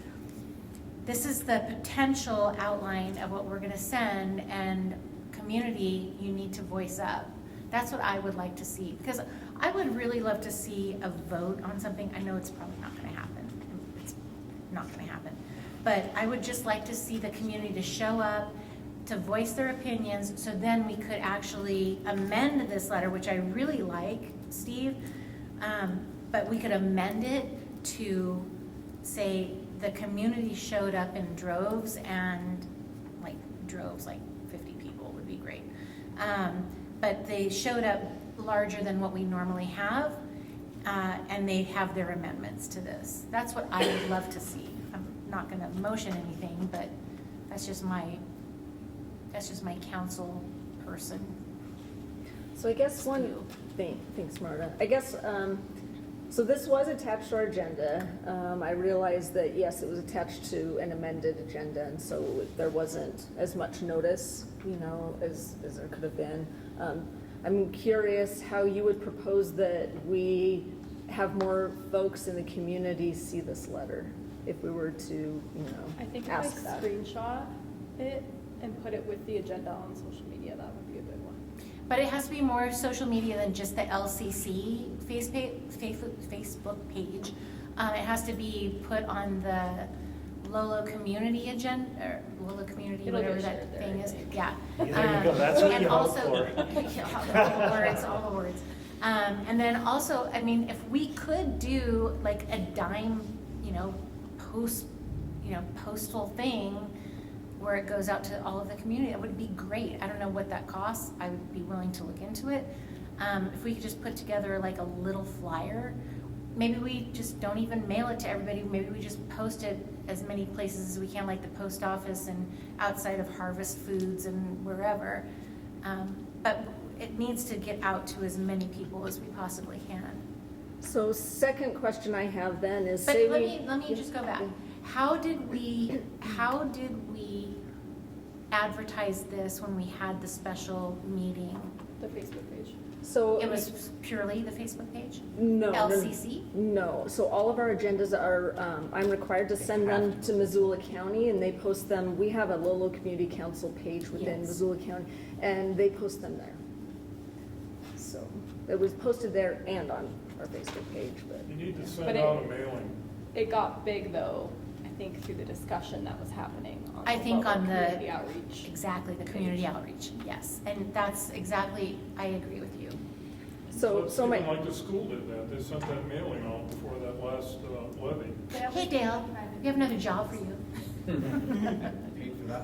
Speaker 5: the potential outline of what we're gonna send, and community, you need to voice up. That's what I would like to see, because I would really love to see a vote on something. I know it's probably not gonna happen. It's not gonna happen. But I would just like to see the community to show up, to voice their opinions, so then we could actually amend this letter, which I really like, Steve, but we could amend it to say the community showed up in droves, and like 50 people would be great. But they showed up larger than what we normally have, and they have their amendments to this. That's what I would love to see. I'm not gonna motion anything, but that's just my council person.
Speaker 1: So I guess thanks, Marta. I guess, so this was attached to our agenda. I realized that, yes, it was attached to an amended agenda, and so there wasn't as much notice, as there could have been. I'm curious how you would propose that we have more folks in the community see this letter, if we were to,
Speaker 4: I think if
Speaker 1: ask
Speaker 4: I
Speaker 1: that.
Speaker 4: screenshot it and put it with the agenda on social media, that would be a good one.
Speaker 5: But it has to be more social media than just the LCC Facebook page. It has to be put on the Lolo Community agenda, or Lolo Community,
Speaker 4: It'll
Speaker 5: whatever
Speaker 4: get
Speaker 5: that
Speaker 4: shared there,
Speaker 5: thing
Speaker 4: I
Speaker 5: is.
Speaker 4: think.
Speaker 5: Yeah.
Speaker 16: There you go. That's what
Speaker 5: and
Speaker 16: you hope
Speaker 5: also,
Speaker 16: for.
Speaker 5: all the words. And then also, I mean, if we could do like a dime, postal thing where it goes out to all of the community, that would be great. I don't know what that costs. I would be willing to look into it. If we could just put together like a little flyer, maybe we just don't even mail it to everybody. Maybe we just post it as many places as we can, like the post office and outside of Harvest Foods and wherever. But it needs to get out to as many people as we possibly can.
Speaker 1: So second question I have then is,
Speaker 5: But
Speaker 1: say
Speaker 5: let me just go back. How did we advertise this when we had the special meeting?
Speaker 4: The Facebook page.
Speaker 1: So
Speaker 5: It was purely the Facebook page?
Speaker 1: No.
Speaker 5: LCC?
Speaker 1: No, so all of our agendas are, I'm required to send them to Missoula County, and they post them, we have a Lolo Community Council page within
Speaker 5: Yes.
Speaker 1: Missoula County, and they post them there. So, it was posted there and on our Facebook page, but.
Speaker 8: You need to
Speaker 4: But
Speaker 8: send out a mailing.
Speaker 4: It got big though, I think through the discussion that was happening on
Speaker 5: I think
Speaker 4: local
Speaker 5: on
Speaker 4: community
Speaker 5: the,
Speaker 4: outreach.
Speaker 5: exactly, the community outreach, yes. And that's exactly, I agree with you.
Speaker 1: So
Speaker 8: Even like the school did that, they sent that mailing out before that last levy.
Speaker 5: Hey Dale, we have another job for you.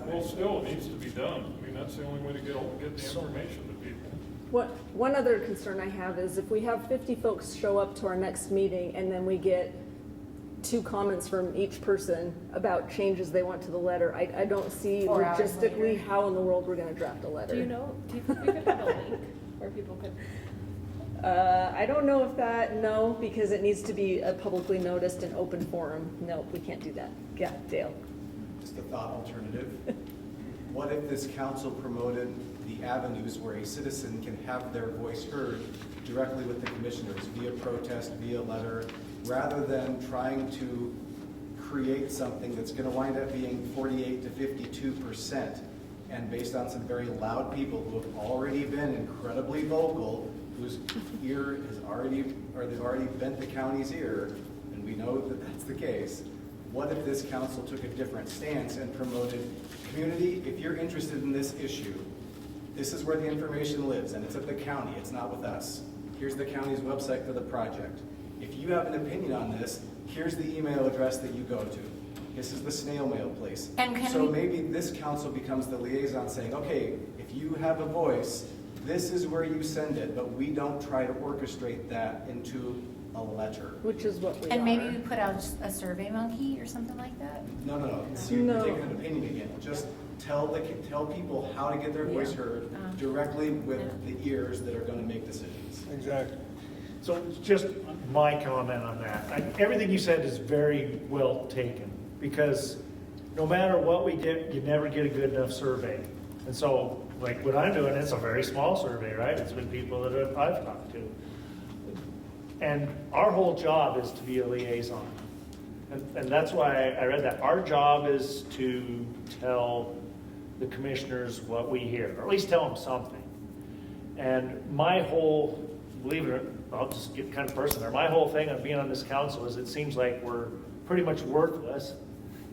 Speaker 8: Well, still, it needs to be done. I mean, that's the only way to get the information to people.
Speaker 1: One other concern I have is if we have 50 folks show up to our next meeting and then we get 2 comments from each person about changes they want to the letter, I don't see
Speaker 5: 4 hours
Speaker 1: logistically
Speaker 5: later.
Speaker 1: how in the world we're gonna draft a letter.
Speaker 4: Do you know, do you think we could have a link where people could?
Speaker 1: I don't know if no, because it needs to be a publicly noticed and open forum. No, we can't do that. Yeah, Dale.
Speaker 6: Just a thought alternative. What if this council promoted the avenues where a citizen can have their voice heard directly with the commissioners via protest, via letter, rather than trying to create something that's going to wind up being 48 to 52%, and based on some very loud people who have already been incredibly vocal, whose ear has already, or they've already bent the county's ear, and we know that that's the case. What if this council took a different stance and promoted, community, if you're interested in this issue, this is where the information lives, and it's at the county, it's not with us. Here's the county's website for the project. If you have an opinion on this, here's the email address that you go to. This is the snail mail place.
Speaker 5: And
Speaker 6: so maybe this council becomes the liaison saying, okay, if you have a voice, this is where you send it, but we don't try to orchestrate that into a letter.
Speaker 1: Which is what we
Speaker 5: And
Speaker 1: are.
Speaker 5: maybe we put out a survey monkey or something like that?
Speaker 6: No. So you're taking an opinion again. Just tell people how to get their voice heard directly with the ears that are going to make decisions.
Speaker 16: Exactly. So just my comment on that. Everything you said is very well taken, because no matter what we get, you never get a good enough survey. And so, like what I'm doing, it's a very small survey, right? It's been people that I've talked to. And our whole job is to be a liaison. And that's why I read that. Our job is to tell the commissioners what we hear, or at least tell them something. And my whole, believe it or not, I'll just get kind of personal there. My whole thing on being on this council is it seems like we're pretty much worthless.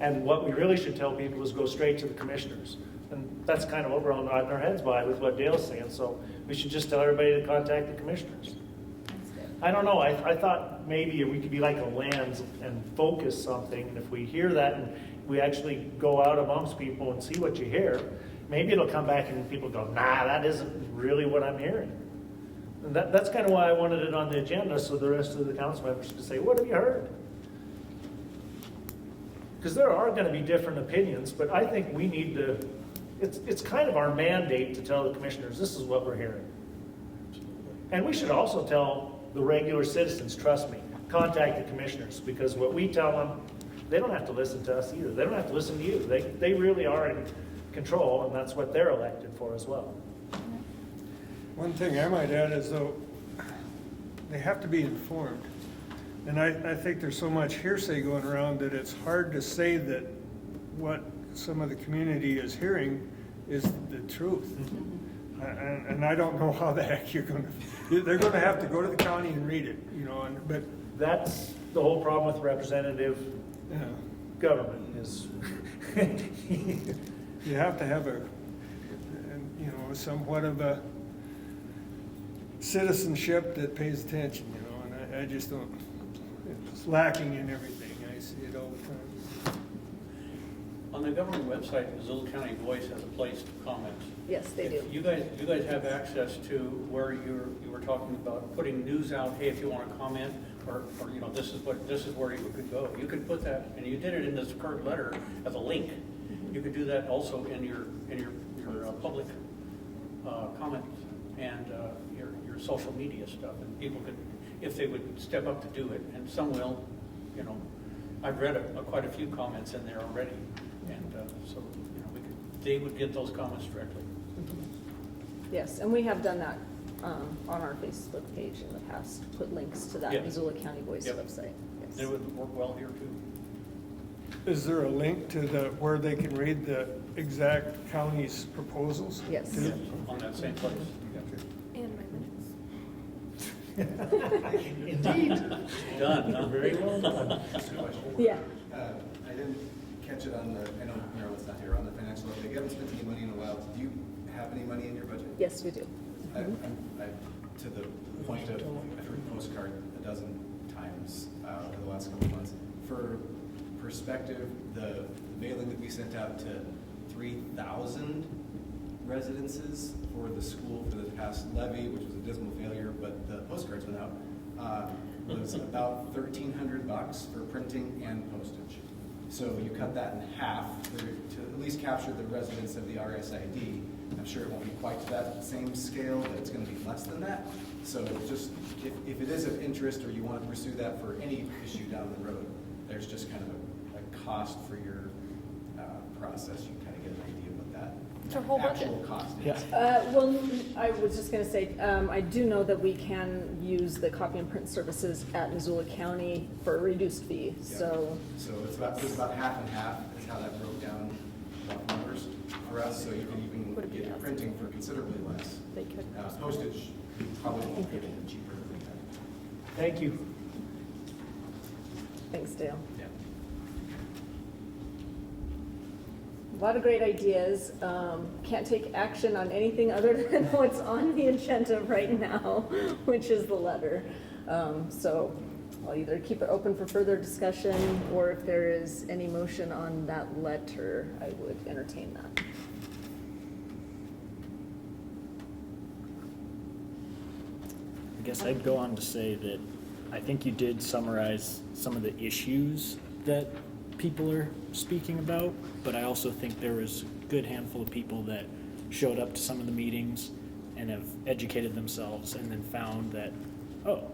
Speaker 16: And what we really should tell people is go straight to the commissioners. And that's kind of what we're all nodding our heads by with what Dale's saying. So we should just tell everybody to contact the commissioners. I don't know. I thought maybe we could be like a lens and focus something. And if we hear that and we actually go out amongst people and see what you hear, maybe it'll come back and people go, nah, that isn't really what I'm hearing. And that's kind of why I wanted it on the agenda, so the rest of the council members could say, what have you heard? Because there are going to be different opinions, but I think we need to, it's kind of our mandate to tell the commissioners, this is what we're hearing. And we should also tell the regular citizens, trust me, contact the commissioners, because what we tell them, they don't have to listen to us either. They don't have to listen to you. They really are in control, and that's what they're elected for as well.
Speaker 18: One thing I might add is, though, they have to be informed. And I think there's so much hearsay going around that it's hard to say that what some of the community is hearing is the truth. And I don't know how the heck they're going to have to go to the county and read it, but
Speaker 16: that's the whole problem with representative government is
Speaker 18: you have to have somewhat of a citizenship that pays attention, and I just don't, it's lacking in everything. I see it all the time.
Speaker 3: On the government website, Missoula County Voice has a place to comment.
Speaker 1: Yes, they do.
Speaker 3: You guys have access to where you were talking about putting news out. Hey, if you want to comment, or this is where you could go. You could put that, and you did it in this current letter as a link. You could do that also in your public comments and your social media stuff, and people could, if they would step up to do it, and some will. I've read quite a few comments in there already, and so they would get those comments directly.
Speaker 1: Yes, and we have done that on our Facebook page in the past, put links to that
Speaker 3: Yes.
Speaker 1: Missoula County Voice
Speaker 3: Yep.
Speaker 1: website. Yes.
Speaker 3: It would work well here too.
Speaker 18: Is there a link to where they can read the exact county's proposals?
Speaker 1: Yes.
Speaker 18: too?
Speaker 3: On that same place.
Speaker 14: And my minutes.
Speaker 16: Indeed.
Speaker 3: Done, huh?
Speaker 16: Very well done.
Speaker 6: Just a question.
Speaker 1: Yeah.
Speaker 6: I didn't catch it on the, I know Marilyn's not here, on the financial update. You haven't spent any money in a while. Do you have any money in your budget?
Speaker 1: Yes, we do.
Speaker 6: To the point of, I've heard postcard a dozen times over the last couple of months. For perspective, the mailing that we sent out to 3,000 residences for the school for the past levy, which was a dismal failure, but the postcards went out, was about $1,300 for printing and postage. So you cut that in half to at least capture the residents of the RSID. I'm sure it won't be quite to that same scale, but it's going to be less than that. So just, if it is of interest or you want to pursue that for any issue down the road, there's just kind of a cost for your process. You kind of get an idea what that
Speaker 14: It's our whole
Speaker 6: actual
Speaker 14: budget.
Speaker 6: cost is.
Speaker 17: Yeah.
Speaker 1: Well, I was just gonna say, I do know that we can use the copy and print services at Missoula County for a reduced fee,
Speaker 6: Yeah.
Speaker 1: so.
Speaker 6: So it's about half and half is how that broke down rough numbers for us. So you can even get your printing for considerably less.
Speaker 1: They could.
Speaker 6: Postage probably won't get any cheaper than that.
Speaker 16: Thank you.
Speaker 1: Thanks, Dale.
Speaker 6: Yeah.
Speaker 1: A lot of great ideas. Can't take action on anything other than what's on the agenda right now, which is the letter. So I'll either keep it open for further discussion, or if there is any motion on that letter, I would entertain that.
Speaker 17: I guess I'd go on to say that I think you did summarize some of the issues that people are speaking about, but I also think there was a good handful of people that showed up to some of the meetings and have educated themselves and then found that, oh,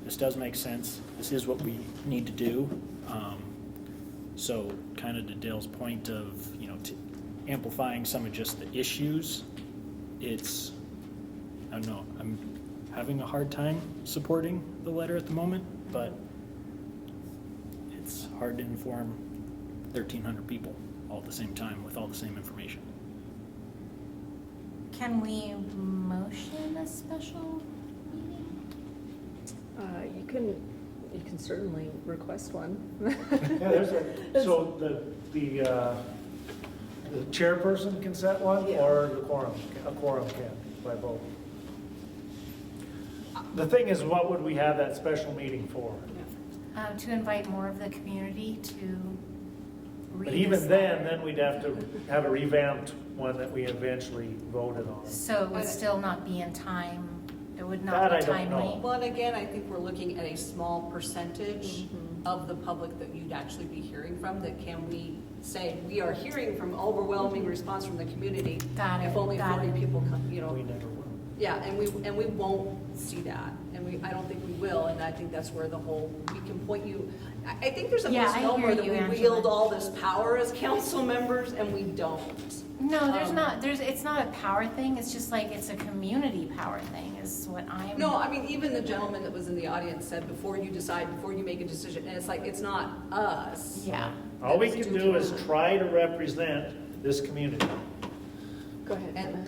Speaker 17: this does make sense. This is what we need to do. So kind of to Dale's point of, amplifying some of just the issues, it's, I don't know, I'm having a hard time supporting the letter at the moment, but it's hard to inform 1,300 people all at the same time with all the same information.
Speaker 5: Can we motion a special meeting?
Speaker 1: You can certainly request one.
Speaker 16: Yeah, so the chairperson can set one, or a quorum can, by both. The thing is, what would we have that special meeting for?
Speaker 5: To invite more of the community to read.
Speaker 16: But even
Speaker 5: this
Speaker 16: then
Speaker 5: letter.
Speaker 16: we'd have to have a revamped one that we eventually voted on.
Speaker 5: So it would still not be in time, it would
Speaker 16: That
Speaker 5: not
Speaker 16: I
Speaker 5: be
Speaker 16: don't
Speaker 5: timely.
Speaker 16: know.
Speaker 13: Well, and again, I think we're looking at a small percentage of the public that you'd actually be hearing from, that can we say, we are hearing from overwhelming response from the community.
Speaker 5: Got it,
Speaker 13: If only
Speaker 5: got
Speaker 13: 40
Speaker 5: it.
Speaker 13: people come,
Speaker 16: We never will.
Speaker 13: Yeah, and we won't see that, and I don't think we will, and I think that's where the whole, we can point you, I think there's a
Speaker 5: Yeah, I
Speaker 13: misnomer
Speaker 5: hear
Speaker 13: that
Speaker 5: you,
Speaker 13: we
Speaker 5: Angela.
Speaker 13: wield all this power as council members, and we don't.
Speaker 5: No, there's not, it's not a power thing, it's just like, it's a community power thing, is what I'm.
Speaker 13: No, I mean, even the gentleman that was in the audience said, before you decide, before you make a decision, and it's like, it's not us.
Speaker 5: Yeah.
Speaker 16: All we can do is try to represent this community.
Speaker 1: Go ahead, Hannah.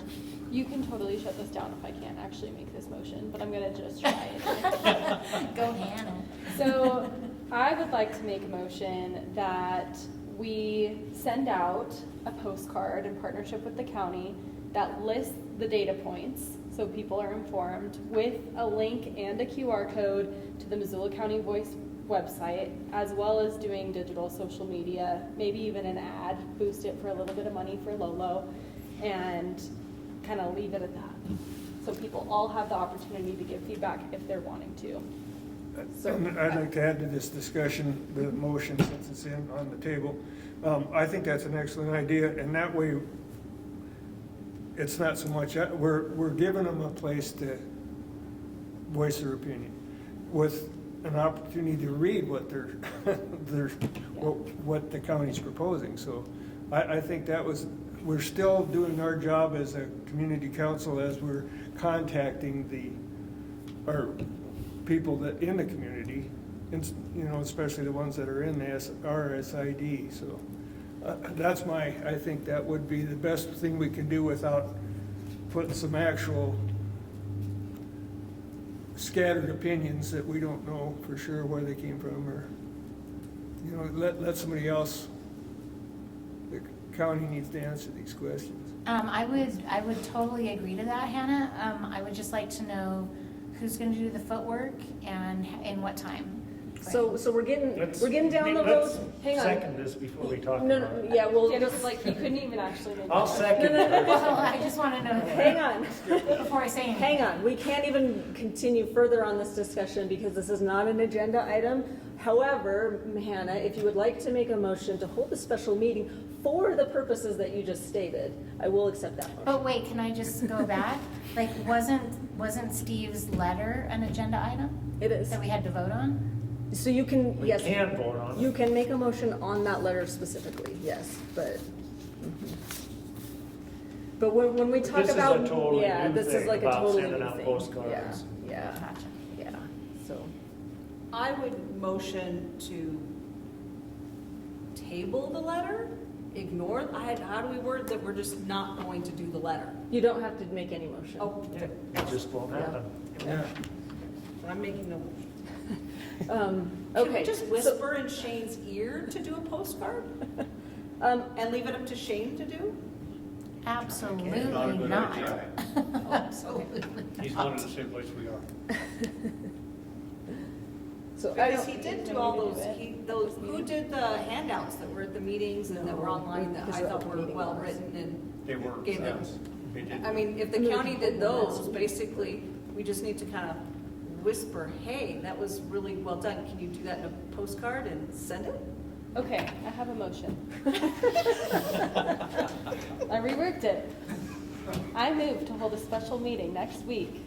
Speaker 4: You can totally shut this down if I can't actually make this motion, but I'm gonna just try it.
Speaker 5: Go Hannah.
Speaker 4: So I would like to make a motion that we send out a postcard in partnership with the county that lists the data points, so people are informed, with a link and a QR code to the Missoula County Voice website, as well as doing digital social media, maybe even an ad, boost it for a little bit of money for Lolo, and kind of leave it at that. So people all have the opportunity to give feedback if they're wanting to.
Speaker 18: I'd like to add to this discussion, the motion, since it's on the table. I think that's an excellent idea, and that way, it's not so much, we're giving them a place to voice their opinion, with an opportunity to read what what the county's proposing. So I think we're still doing our job as a community council, as we're contacting our people that in the community, and, you know, especially the ones that are in the RSID. So that's I think that would be the best thing we can do without putting some actual scattered opinions that we don't know for sure where they came from, or, you know, let somebody else. The county needs to answer these questions.
Speaker 5: I would totally agree to that, Hannah. I would just like to know who's going to do the footwork and in what time.
Speaker 1: So we're getting down the road. Hang on.
Speaker 16: Second this before we talk
Speaker 1: No,
Speaker 16: about it.
Speaker 1: yeah, well,
Speaker 4: Yeah,
Speaker 1: just
Speaker 4: like you couldn't even actually make
Speaker 16: I'll second.
Speaker 5: Well, I just want to know
Speaker 1: hang on.
Speaker 5: before I say anything.
Speaker 1: Hang on. We can't even continue further on this discussion because this is not an agenda item. However, Hannah, if you would like to make a motion to hold a special meeting for the purposes that you just stated, I will accept that motion.
Speaker 5: But wait, can I just go back? Like, wasn't Steve's letter an agenda item?
Speaker 1: It is.
Speaker 5: That we had to vote on?
Speaker 1: So you can,
Speaker 16: We
Speaker 1: yes.
Speaker 16: can vote on it.
Speaker 1: You can make a motion on that letter specifically, yes, but. But when we talk
Speaker 16: This is a
Speaker 1: about,
Speaker 16: totally
Speaker 1: yeah,
Speaker 16: new
Speaker 1: this is
Speaker 16: thing
Speaker 1: like a
Speaker 16: about
Speaker 1: totally
Speaker 16: sending
Speaker 1: new
Speaker 16: out
Speaker 1: thing.
Speaker 16: postcards.
Speaker 1: Yeah,
Speaker 5: Gotcha.
Speaker 1: yeah, so.
Speaker 11: I would motion to table the letter, ignore, how do we word that we're just not going to do the letter?
Speaker 1: You don't have to make any motion.
Speaker 11: Oh,
Speaker 16: It just won't happen.
Speaker 18: Yeah.
Speaker 11: I'm making no motion.
Speaker 1: Okay.
Speaker 11: Can we just whisper in Shane's ear to do a postcard? And leave it up to Shane to do?
Speaker 5: Absolutely
Speaker 6: Not a good
Speaker 5: not.
Speaker 6: idea.
Speaker 5: Absolutely.
Speaker 3: He's not in the same place we are.
Speaker 1: So I
Speaker 11: Because
Speaker 1: don't,
Speaker 11: he did do all those, who did the handouts that were at the meetings and that were online that I thought were well written and
Speaker 3: They were,
Speaker 11: gave them?
Speaker 3: yes. They did.
Speaker 11: I mean, if the county did those, basically, we just need to kind of whisper, hey, that was really well done. Can you do that in a postcard and send it?
Speaker 4: Okay, I have a motion. I reworked it. I move to hold a special meeting next week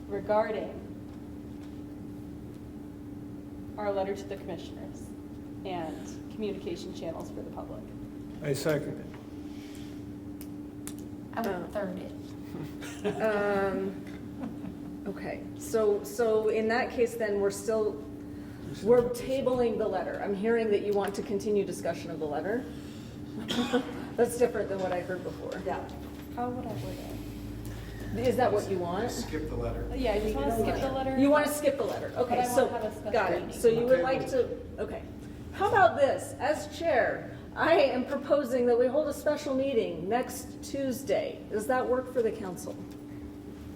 Speaker 4: regarding our letter to the commissioners and communication channels for the public.
Speaker 18: I second
Speaker 5: I would third it.
Speaker 1: okay, so in that case then, we're tabling the letter. I'm hearing that you want to continue discussion of the letter. That's different than what I heard before.
Speaker 11: Yeah.
Speaker 4: How would I word it?
Speaker 1: Is that what you want?
Speaker 6: Skip the letter.
Speaker 4: Yeah, I just want to skip the letter.
Speaker 1: You want to skip the letter,
Speaker 4: But
Speaker 1: okay,
Speaker 4: I
Speaker 1: so,
Speaker 4: wanna have a special
Speaker 1: got it,
Speaker 4: meeting.
Speaker 1: so you would like to, okay. How about this, as chair, I am proposing that we hold a special meeting next Tuesday. Does that work for the council?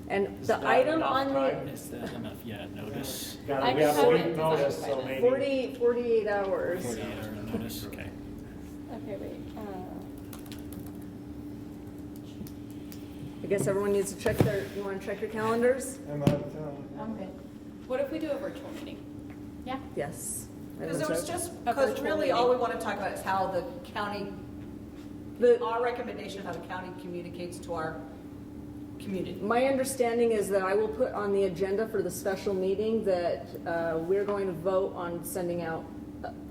Speaker 1: And
Speaker 16: Is
Speaker 1: the
Speaker 16: that
Speaker 1: item
Speaker 16: enough
Speaker 1: on
Speaker 16: time?
Speaker 1: the
Speaker 17: Is that enough? Yeah, notice.
Speaker 4: I
Speaker 16: We have
Speaker 4: can
Speaker 16: a
Speaker 4: have
Speaker 16: week
Speaker 4: it
Speaker 16: notice,
Speaker 4: designed
Speaker 16: so
Speaker 4: by
Speaker 16: maybe.
Speaker 1: 48 hours.
Speaker 17: 48-hour notice, okay.
Speaker 4: Okay, wait.
Speaker 1: I guess everyone needs to check you want to check your calendars?
Speaker 18: I'm out of town.
Speaker 5: I'm good.
Speaker 4: What if we do a virtual meeting?
Speaker 5: Yeah.
Speaker 1: Yes.
Speaker 11: Because there was just,
Speaker 4: A
Speaker 11: because
Speaker 4: virtual
Speaker 11: really
Speaker 4: meeting.
Speaker 11: all we want to talk about is how the county, our recommendation, how the county communicates to our community.
Speaker 1: My understanding is that I will put on the agenda for the special meeting that we're going to vote on sending out,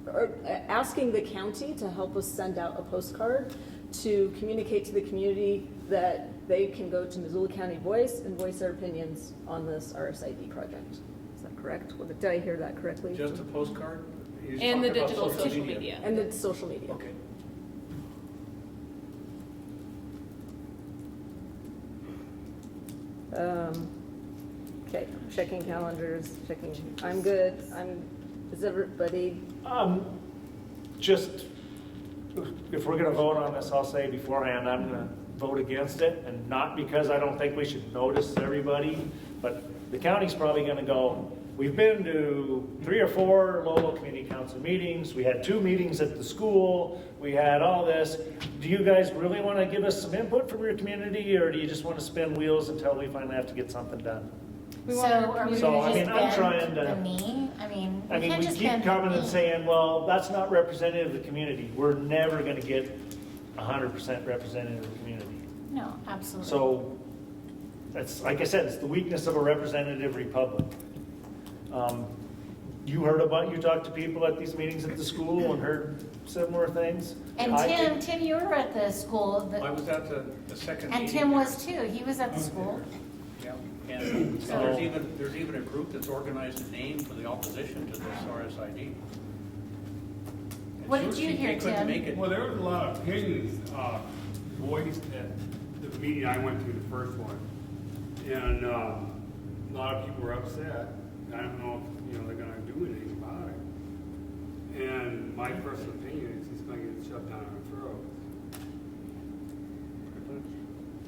Speaker 1: or asking the county to help us send out a postcard to communicate to the community that they can go to Missoula County Voice and voice their opinions on this RSID project. Is that correct? Did I hear that correctly?
Speaker 3: Just a postcard? He's
Speaker 4: And the
Speaker 3: talking about
Speaker 4: digital social media.
Speaker 1: And the social media.
Speaker 3: Okay.
Speaker 1: Okay, checking calendars, I'm good. Is everybody,
Speaker 16: Just, if we're gonna vote on this, I'll say beforehand, I'm gonna vote against it, and not because I don't think we should notice everybody, but the county's probably gonna go, we've been to 3 or 4 Lolo Community Council meetings, we had 2 meetings at the school, we had all this. Do you guys really wanna give us some input from your community, or do you just wanna spin wheels until we finally have to get something done?
Speaker 4: We
Speaker 5: So
Speaker 4: want our
Speaker 5: are we
Speaker 4: community-
Speaker 16: So, I
Speaker 5: gonna
Speaker 16: mean, I'm
Speaker 5: just
Speaker 16: trying
Speaker 5: bend
Speaker 16: to-
Speaker 5: the knee?
Speaker 16: I mean,
Speaker 5: can't
Speaker 16: we
Speaker 5: just
Speaker 16: keep
Speaker 5: bend the
Speaker 16: coming and
Speaker 5: knee.
Speaker 16: saying, well, that's not representative of the community. We're never gonna get 100% representative of the community.
Speaker 5: No, absolutely.
Speaker 16: So, that's, like I said, it's the weakness of a representative republic. You talked to people at these meetings at the school and heard similar things?
Speaker 5: And
Speaker 16: I think-
Speaker 5: Tim, you were at the school,
Speaker 3: I was at the second
Speaker 5: and
Speaker 3: meeting.
Speaker 5: Tim was too. He was at the school.
Speaker 3: Yeah. And there's even a group that's organized a name for the opposition to this RSID. And
Speaker 5: What did you hear,
Speaker 3: they couldn't
Speaker 5: Tim?
Speaker 3: make it.
Speaker 7: Well, there was a lot of opinions voiced at the meeting I went to, the first one. And a lot of people were upset. I don't know if, they're gonna do anything about it. And my personal opinion is it's gonna get shoved down our throat.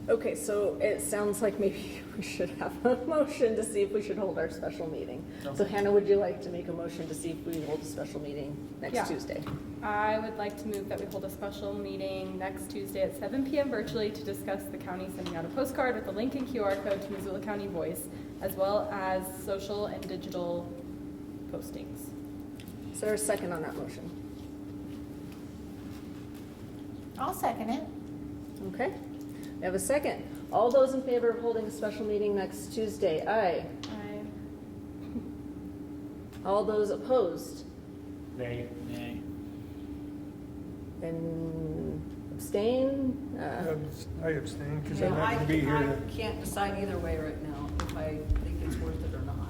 Speaker 1: Okay, so it sounds like maybe we should have a motion to see if we should hold our special meeting. So Hannah, would you like to make a motion to see if we hold a special meeting next
Speaker 4: Yeah.
Speaker 1: Tuesday?
Speaker 4: I would like to move that we hold a special meeting next Tuesday at 7 p.m. virtually to discuss the county sending out a postcard with a link and QR code to Missoula County Voice, as well as social and digital postings.
Speaker 1: Is there a second on that motion?
Speaker 5: I'll second it.
Speaker 1: Okay, we have a second. All those in favor of holding a special meeting next Tuesday, aye.
Speaker 4: Aye.
Speaker 1: All those opposed?
Speaker 16: Nay.
Speaker 17: Nay.
Speaker 1: And abstain?
Speaker 18: I abstain because
Speaker 13: Yeah,
Speaker 18: I'm not going to be here.
Speaker 13: I can't decide either way right now, if I think it's worth it or not.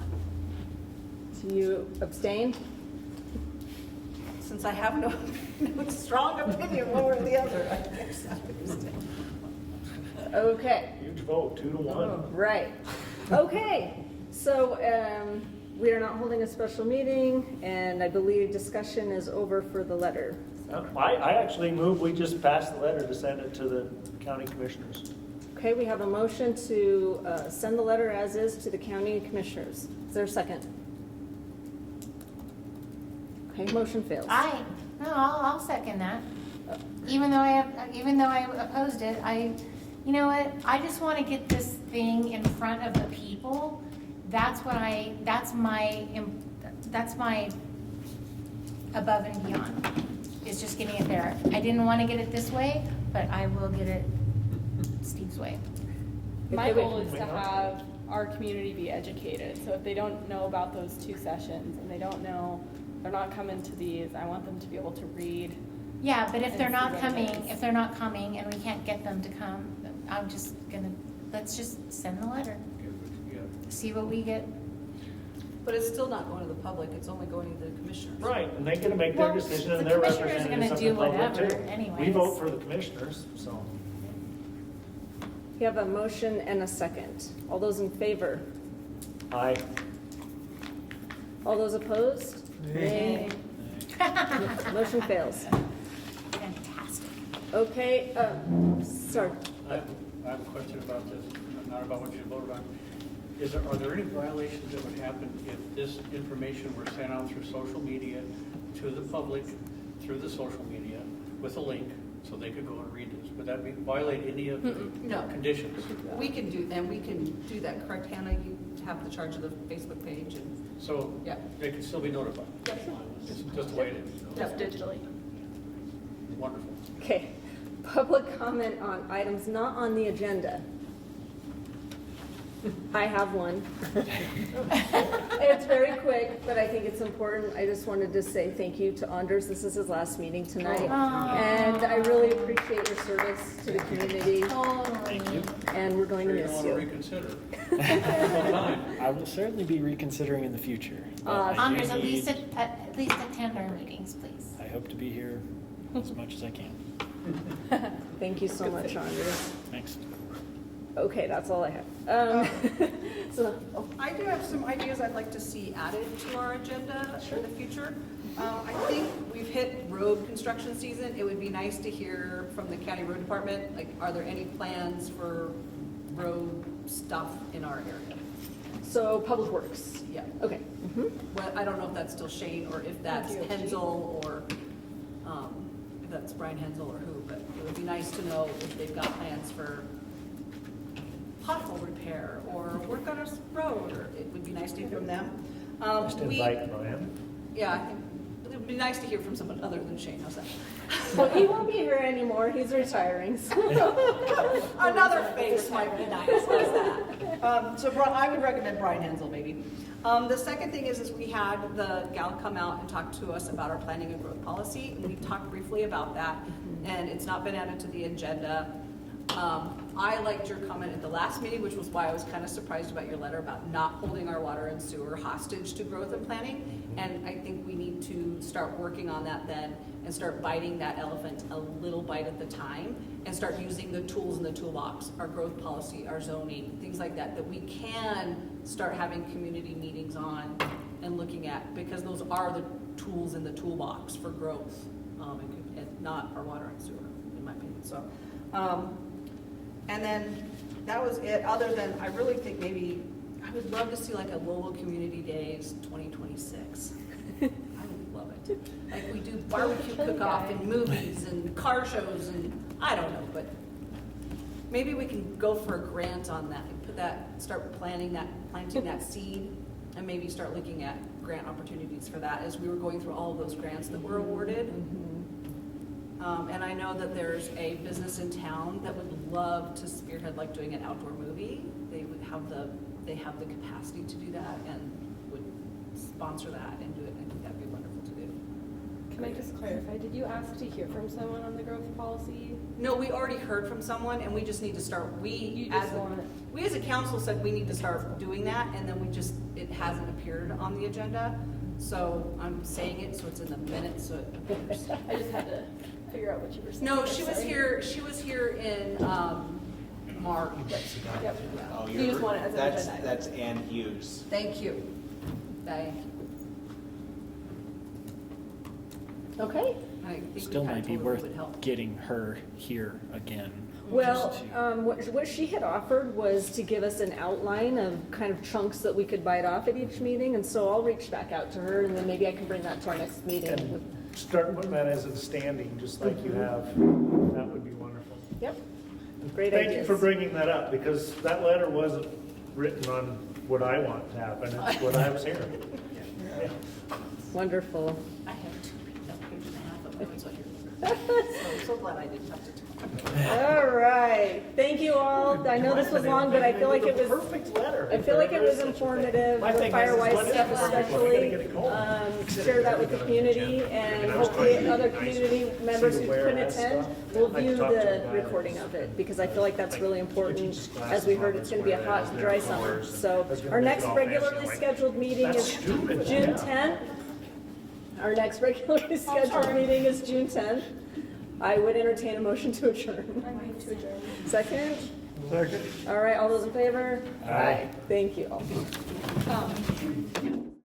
Speaker 1: So you abstain?
Speaker 13: Since I have no strong opinion one way or the other, I guess I abstain.
Speaker 1: Okay.
Speaker 16: Huge vote, 2-1.
Speaker 1: Right. Okay, so we are not holding a special meeting, and I believe discussion is over for the letter.
Speaker 16: I actually move we just pass the letter to send it to the county commissioners.
Speaker 1: Okay, we have a motion to send the letter as is to the county commissioners. Is there a second? Okay, motion fails.
Speaker 5: I'll second that. Even though I opposed it, you know what? I just want to get this thing in front of the people. That's my above and beyond. Is just getting it there. I didn't want to get it this way, but I will get it Steve's way.
Speaker 4: My goal is to have our community be educated. So if they don't know about those 2 sessions and they're not coming to these, I want them to be able to read.
Speaker 5: Yeah, but if
Speaker 4: and
Speaker 5: they're
Speaker 4: see
Speaker 5: not
Speaker 4: what
Speaker 5: coming,
Speaker 4: it is.
Speaker 5: and we can't get them to come, I'm just gonna, let's just send the letter. See what we get.
Speaker 13: But it's still not going to the public, it's only going to the commissioners.
Speaker 16: Right, and they get to make their
Speaker 5: Well,
Speaker 16: decision
Speaker 5: the
Speaker 16: and their
Speaker 5: commissioners are
Speaker 16: representatives
Speaker 5: gonna
Speaker 16: of
Speaker 5: do
Speaker 16: the public
Speaker 5: whatever
Speaker 16: too. We
Speaker 5: anyways.
Speaker 16: vote for the commissioners, so.
Speaker 1: We have a motion and a second. All those in favor?
Speaker 16: Aye.
Speaker 1: All those opposed?
Speaker 18: Nay.
Speaker 1: Motion fails.
Speaker 5: Fantastic.
Speaker 1: Okay, sorry.
Speaker 3: I have a question about this, not about what you voted on. Are there any violations that would happen if this information were sent out through social media to the public, through the social media, with a link, so they could go and read this? Would that violate any of the
Speaker 13: No.
Speaker 3: conditions?
Speaker 13: We can do that, correct, Hannah? You have the charge of the Facebook page and,
Speaker 3: So
Speaker 13: yeah.
Speaker 3: they could still be notified? It's just the way it is?
Speaker 4: Just digitally.
Speaker 3: Wonderful.
Speaker 1: Okay, public comment on items not on the agenda. I have one. It's very quick, but I think it's important. I just wanted to say thank you to Anders. This is his last meeting tonight. And I really appreciate your service to the community.
Speaker 16: Thank you.
Speaker 1: And we're going to
Speaker 3: Sure you
Speaker 1: miss
Speaker 3: want to
Speaker 1: you.
Speaker 3: reconsider?
Speaker 17: I will certainly be reconsidering in the future. but I do
Speaker 5: Anders, at
Speaker 17: need-
Speaker 5: least attend our meetings, please.
Speaker 17: I hope to be here as much as I can.
Speaker 1: Thank you so much, Anders.
Speaker 17: Thanks.
Speaker 1: Okay, that's all I have.
Speaker 20: I do have some ideas I'd like to see added to our agenda in the future. I think we've hit road construction season. It would be nice to hear from the county road department, like, are there any plans for road stuff in our area?
Speaker 1: So Public Works.
Speaker 20: Yeah.
Speaker 1: Okay.
Speaker 20: Well, I don't know if that's still Shane or if that's
Speaker 1: DOT.
Speaker 20: Hensel or if that's Brian Hensel or who, but it would be nice to know if they've got plans for pothole repair or work on a road, or it would be nice to hear from them.
Speaker 16: Just invite Brian.
Speaker 20: Yeah, I think it would be nice to hear from someone other than Shane, how's that?
Speaker 1: Well, he won't be here anymore. He's retiring. So.
Speaker 20: Another face might be nice, how's that? So I would recommend Brian Hensel maybe. The second thing is we had the gal come out and talk to us about our planning and growth policy, and we talked briefly about that, and it's not been added to the agenda. I liked your comment at the last meeting, which was why I was kind of surprised about your letter about not holding our water and sewer hostage to growth and planning. And I think we need to start working on that then and start biting that elephant a little bite at the time and start using the tools in the toolbox, our growth policy, our zoning, things like that, that we can start having community meetings on and looking at, because those are the tools in the toolbox for growth, and not our water and sewer, in my opinion. So, and then that was it, other than I really think maybe, I would love to see like a Lolo Community Days 2026. I would love it. Like we do barbecue cook-off and movies and car shows and I don't know, but maybe we can go for a grant on that and put that, start planting that seed and maybe start looking at grant opportunities for that as we were going through all of those grants that were awarded. And I know that there's a business in town that would love to spearhead like doing an outdoor movie. They would have they have the capacity to do that and would sponsor that and do it. I think that'd be wonderful to do.
Speaker 4: Can I just clarify, did you ask to hear from someone on the growth policy?
Speaker 20: No, we already heard from someone and we just need to start, we as a council said we need to start doing that, and then it hasn't appeared on the agenda. So I'm saying it so it's in the minutes so it appears.
Speaker 4: I just had to figure out what you were saying.
Speaker 20: No, she was here in March.
Speaker 4: Yep.
Speaker 21: Oh,
Speaker 4: You just want it as an
Speaker 21: that's,
Speaker 4: agenda item.
Speaker 21: that's Ann Hughes.
Speaker 20: Thank you. Thank you.
Speaker 1: Okay.
Speaker 20: I think
Speaker 17: Still
Speaker 20: we
Speaker 17: might be
Speaker 20: kinda
Speaker 17: worth
Speaker 20: would help.
Speaker 17: getting her here again.
Speaker 1: Well,
Speaker 17: just to-
Speaker 1: what she had offered was to give us an outline of kind of chunks that we could bite off at each meeting, and so I'll reach back out to her, and then maybe I can bring that to our next meeting.
Speaker 16: And start putting that as a standing, just like you have. That would be wonderful.
Speaker 1: Yep. Great
Speaker 16: Thank you
Speaker 1: ideas.
Speaker 16: for bringing that up, because that letter wasn't written on what I want to happen, it's what I was hearing. Yeah.
Speaker 1: Wonderful.
Speaker 20: I have 2 pages and a half of notes on here. So I'm so glad I didn't have to talk.
Speaker 1: All right. Thank you all. I know this was long, but I feel like it was
Speaker 16: perfect letter.
Speaker 1: I feel like it was informative.
Speaker 16: My
Speaker 1: The
Speaker 16: thing is,
Speaker 1: Firewise
Speaker 16: when is
Speaker 1: stuff
Speaker 16: the perfect one? We
Speaker 1: especially.
Speaker 16: gotta get it going.
Speaker 1: Share that with the community, and hopefully other community members who couldn't attend will view the recording of it, because I feel like that's really important. As we heard, it's going to be a hot and dry summer. So our next regularly scheduled meeting is June 10th. Our next regularly scheduled meeting is June 10th. I would entertain a motion to adjourn.
Speaker 4: I move to adjourn.
Speaker 1: Second?
Speaker 16: Second.
Speaker 1: All right, all those in favor?
Speaker 16: Aye.
Speaker 1: Thank you.